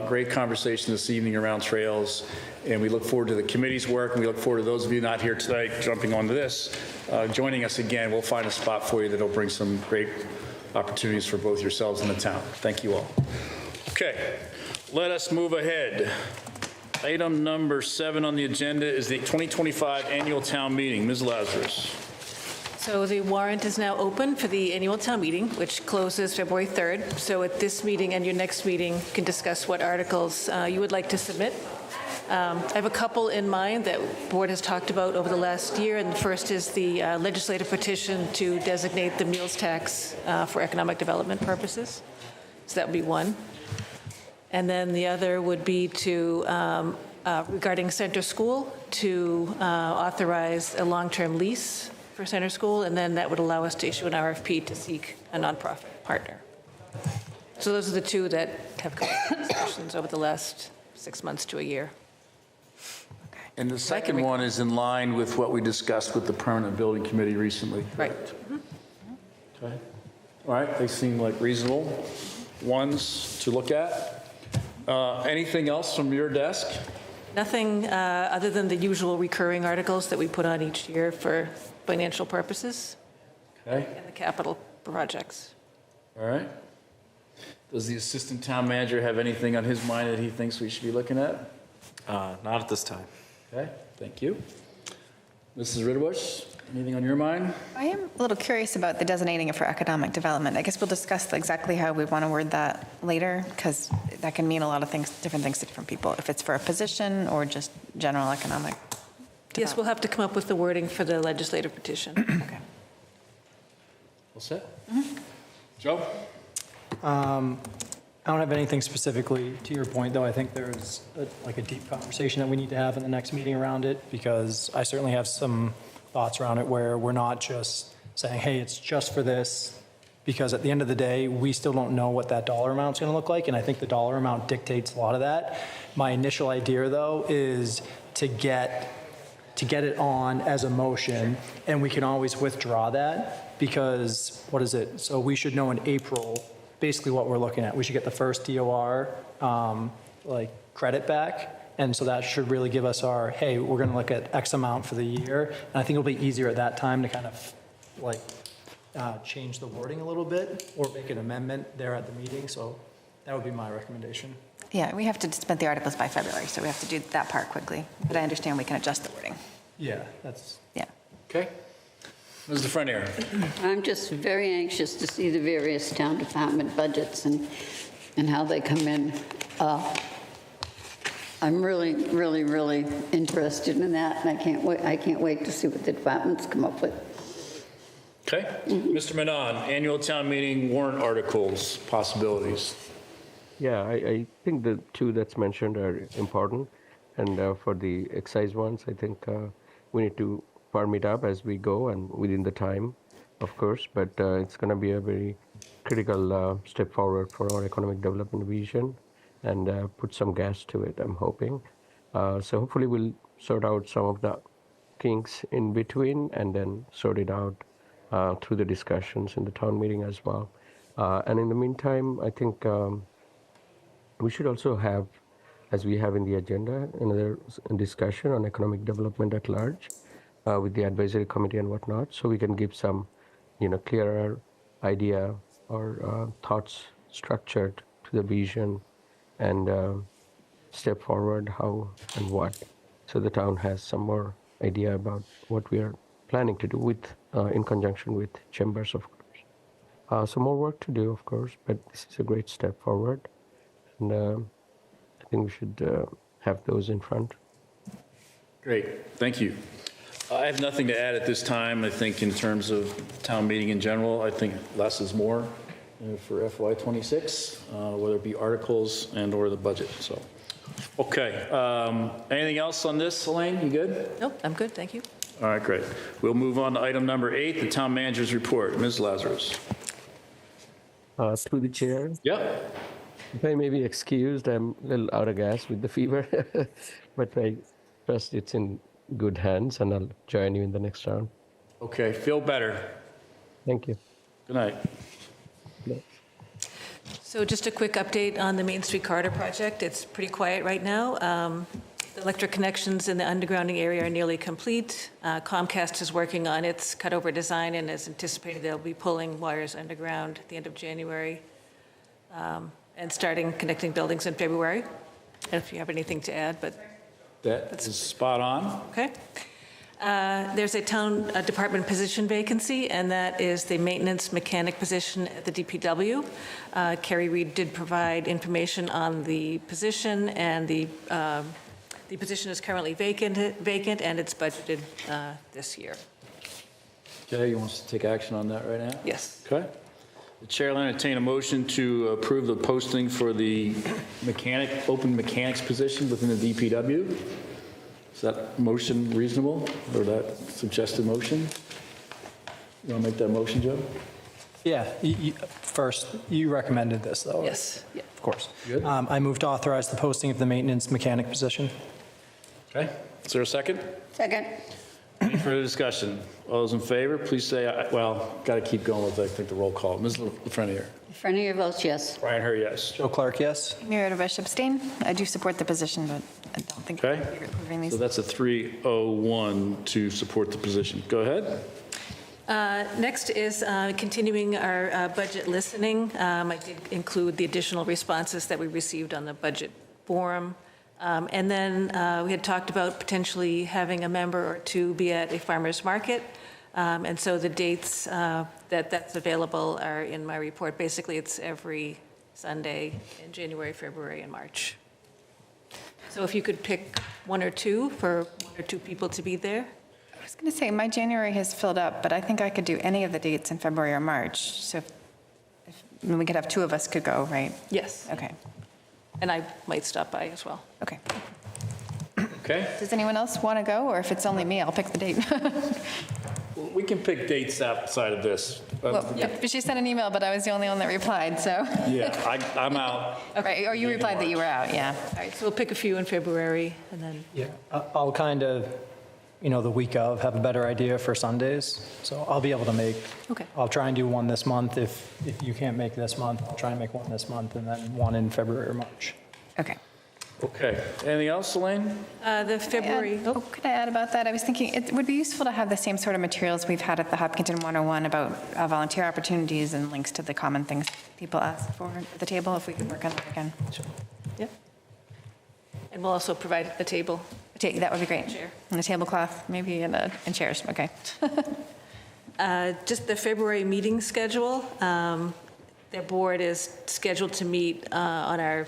Great conversation this evening around trails, and we look forward to the committee's work, and we look forward to those of you not here tonight jumping onto this, joining us again. We'll find a spot for you that'll bring some great opportunities for both yourselves and the town. Thank you all. Okay, let us move ahead. Item number 7 on the agenda is the 2025 annual town meeting. Ms. Lazarus. So the warrant is now open for the annual town meeting, which closes February 3rd. So at this meeting and your next meeting, you can discuss what articles you would like to submit. I have a couple in mind that the board has talked about over the last year, and the first is the legislative petition to designate the meals tax for economic development purposes. So that would be one. And then the other would be to, regarding Center School, to authorize a long-term lease for Center School, and then that would allow us to issue an RFP to seek a nonprofit partner. So those are the two that have come up in discussions over the last 6 months to a year. And the second one is in line with what we discussed with the Permanent Building Committee recently. Right. Okay. All right, they seem like reasonable ones to look at. Anything else from your desk? Nothing other than the usual recurring articles that we put on each year for financial purposes. Okay. And the capital projects. All right. Does the assistant town manager have anything on his mind that he thinks we should be looking at? Not at this time. Okay, thank you. Mrs. Ritterbush, anything on your mind? I am a little curious about the designating it for economic development. I guess we'll discuss exactly how we want to word that later, because that can mean a lot of things, different things to different people, if it's for a position or just general economic. Yes, we'll have to come up with the wording for the legislative petition. Okay. All set? Joe? I don't have anything specifically to your point, though. I think there's a deep conversation that we need to have in the next meeting around it, because I certainly have some thoughts around it where we're not just saying, hey, it's just for this, because at the end of the day, we still don't know what that dollar amount's going to look like, and I think the dollar amount dictates a lot of that. My initial idea, though, is to get it on as a motion, and we can always withdraw that, because, what is it? So we should know in April basically what we're looking at. We should get the first DOR credit back. And so that should really give us our, hey, we're going to look at X amount for the year. And I think it'll be easier at that time to kind of change the wording a little bit or make an amendment there at the meeting. So that would be my recommendation. Yeah, we have to submit the articles by February, so we have to do that part quickly. But I understand we can adjust the wording. Yeah, that's... Yeah. Okay. Ms. Lafreniere. I'm just very anxious to see the various town department budgets and how they come in. I'm really, really, really interested in that, and I can't wait to see what the departments come up with. Okay. Mr. Manon, annual town meeting warrant articles, possibilities. Yeah, I think the two that's mentioned are important. And for the excise ones, I think we need to farm it up as we go and within the time, of course. But it's going to be a very critical step forward for our economic development vision and put some gas to it, I'm hoping. So hopefully we'll sort out some of the kinks in between and then sort it out through the discussions in the town meeting as well. And in the meantime, I think we should also have, as we have in the agenda, another discussion on economic development at large with the advisory committee and whatnot, so we can give some, clearer idea or thoughts structured to the vision and step forward how and what, so the town has some more idea about what we are planning to do with, in conjunction with chambers, of course. So more work to do, of course, but this is a great step forward. And I think we should have those in front. Great, thank you. I have nothing to add at this time. I think in terms of town meeting in general, I think less is more for FY26, whether it be articles and or the budget, so. Okay, anything else on this, Elaine? You good? Nope, I'm good, thank you. All right, great. We'll move on to item number 8, the town manager's report. Ms. Lazarus. Through the chair. Yep. If I may be excused, I'm a little out of gas with the fever, but I trust it's in good hands, and I'll join you in the next round. Okay, feel better. Thank you. Good night. So just a quick update on the Main Street Corridor project. It's pretty quiet right now. The electric connections in the undergrounding area are nearly complete. Comcast is working on its cutover design and is anticipated they'll be pulling wires underground at the end of January and starting connecting buildings in February. I don't know if you have anything to add, but That is spot on. okay. There's a town department position vacancy, and that is the maintenance mechanic position at the DPW. Carrie Reed did provide information on the position, and the position is currently vacant, and it's budgeted this year. Okay, you want us to take action on that right now? Yes. Okay. The chair will entertain a motion to approve the posting for the open mechanics position within the DPW. Is that motion reasonable, or that suggested motion? You want to make that motion, Joe? Yeah, first, you recommended this, though. Yes. Yeah. Of course. Good. I move to authorize the posting of the maintenance mechanic position. Okay. Is there a second? Second. Any further discussion? All those in favor, please say aye. Well, got to keep going with, I think, the roll call. Ms. Lafreniere. Lafreniere votes yes. Brian Hurd, yes. Joe Clark, yes. Mira Bush abstain. I do support the position, but I don't think Okay. we're approving these. So that's a 301 to support the position. Go ahead. Next is continuing our budget listening. I did include the additional responses that we received on the budget forum. And then we had talked about potentially having a member or two be at a farmer's market. And so the dates that's available are in my report. Basically, it's every Sunday in January, February, and March. So if you could pick one or two people to be there. I was going to say, my January has filled up, but I think I could do any of the dates in February or March. So I mean, we could have two of us could go, right? Yes. Okay. And I might stop by as well. Okay. Okay. Does anyone else want to go, or if it's only me, I'll pick the date? We can pick dates outside of this. Well, but she sent an email, but I was the only one that replied, so. Yeah, I'm out. Okay, or you replied that you were out, yeah. All right, so we'll pick a few in February, and then Yeah, I'll kind of, the week of, have a better idea for Sundays. So I'll be able to make, Okay. I'll try and do one this month. If you can't make this month, I'll try and make one this month, and then one in February or March. Okay. Okay. Anything else, Elaine? the February. Oh, could I add about that? I was thinking it would be useful to have the same sort of materials we've had at the Hopkinton 101 about volunteer opportunities and links to the common things people ask for at the table, if we could work on that again. Sure. Yep. And we'll also provide a table. That would be great. Chair. And a tablecloth, maybe, and chairs, okay. Just the February meeting schedule. The board is scheduled to meet on our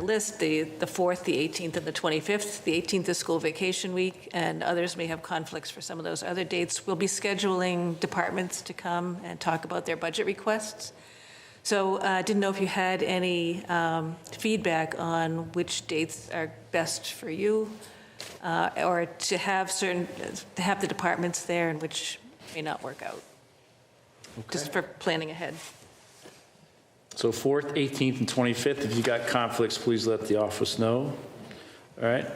list, the 4th, the 18th, and the 25th. The 18th is school vacation week, and others may have conflicts for some of those other dates. We'll be scheduling departments to come and talk about their budget requests. So I didn't know if you had any feedback on which dates are best for you, or to have the departments there and which may not work out, just for planning ahead. So 4th, 18th, and 25th. If you got conflicts, please let the office know. All right.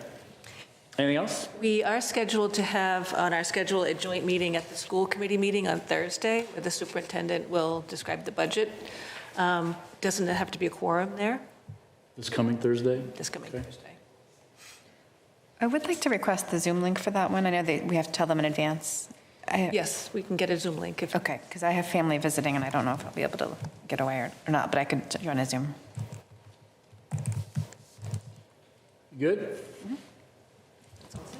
Anything else? We are scheduled to have on our schedule a joint meeting at the school committee meeting on Thursday, where the superintendent will describe the budget. Doesn't have to be a quorum there. This coming Thursday? This coming Thursday. I would like to request the Zoom link for that one. I know we have to tell them in advance. Yes, we can get a Zoom link. Okay, because I have family visiting, and I don't know if I'll be able to get away or not, but I could join a Zoom. Good?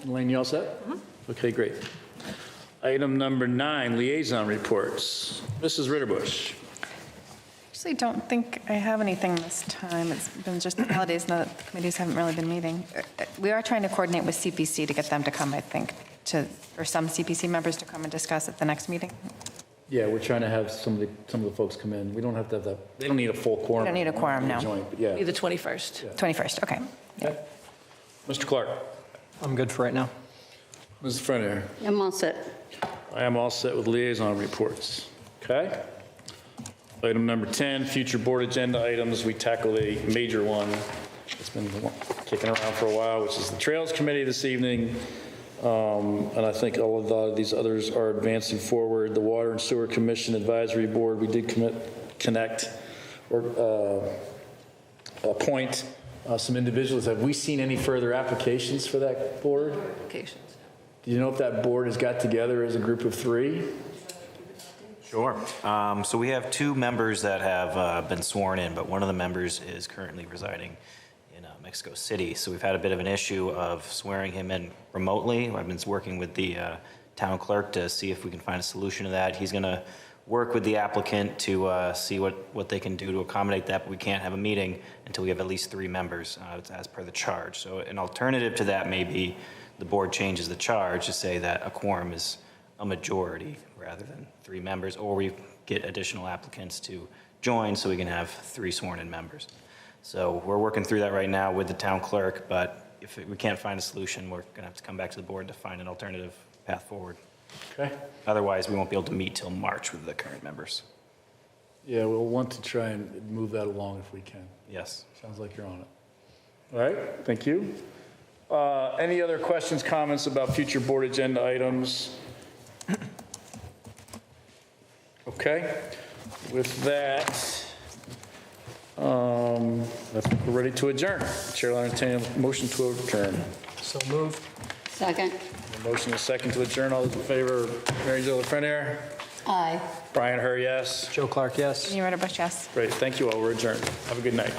Elaine, you all set? Okay, great. Item number 9, liaison reports. Mrs. Ritterbusch. Actually, don't think I have anything this time. It's been just the holidays, now that the committees haven't really been meeting. We are trying to coordinate with CPC to get them to come, I think, for some CPC members to come and discuss at the next meeting. Yeah, we're trying to have some of the folks come in. We don't have to have that, they don't need a full quorum. We don't need a quorum, no. Joint, but yeah. Be the 21st. 21st, okay. Okay. Mr. Clark. I'm good for right now. Mrs. Frenier. I'm all set. I am all set with liaison reports. Okay? Item number 10, future board agenda items. We tackled a major one that's been kicking around for a while, which is the Trails Committee this evening. And I think all of these others are advancing forward. The Water and Sewer Commission Advisory Board, we did connect or appoint some individuals. Have we seen any further applications for that board? Applications. Do you know if that board has got together as a group of 3? Sure. So we have 2 members that have been sworn in, but one of the members is currently residing in Mexico City. So we've had a bit of an issue of swearing him in remotely. I've been working with the town clerk to see if we can find a solution to that. He's going to work with the applicant to see what they can do to accommodate that, but we can't have a meeting until we have at least 3 members as per the charge. So an alternative to that may be the board changes the charge to say that a quorum is a majority rather than 3 members, or we get additional applicants to join so we can have 3 sworn-in members. So we're working through that right now with the town clerk, but if we can't find a solution, we're going to have to come back to the board to find an alternative path forward. Okay. Otherwise, we won't be able to meet till March with the current members. Yeah, we'll want to try and move that along if we can. Yes. Sounds like you're on it. All right, thank you. Any other questions, comments about future board agenda items? Okay, with that, I think we're ready to adjourn. Chair will entertain a motion to adjourn. So moved. Second. A motion and a second to adjourn. All those in favor, Mary Jo LaFreniere? Aye. Brian Herr, yes. Joe Clark, yes. Amy Ritterbusch, yes. Great, thank you all. We're adjourned. Have a good night.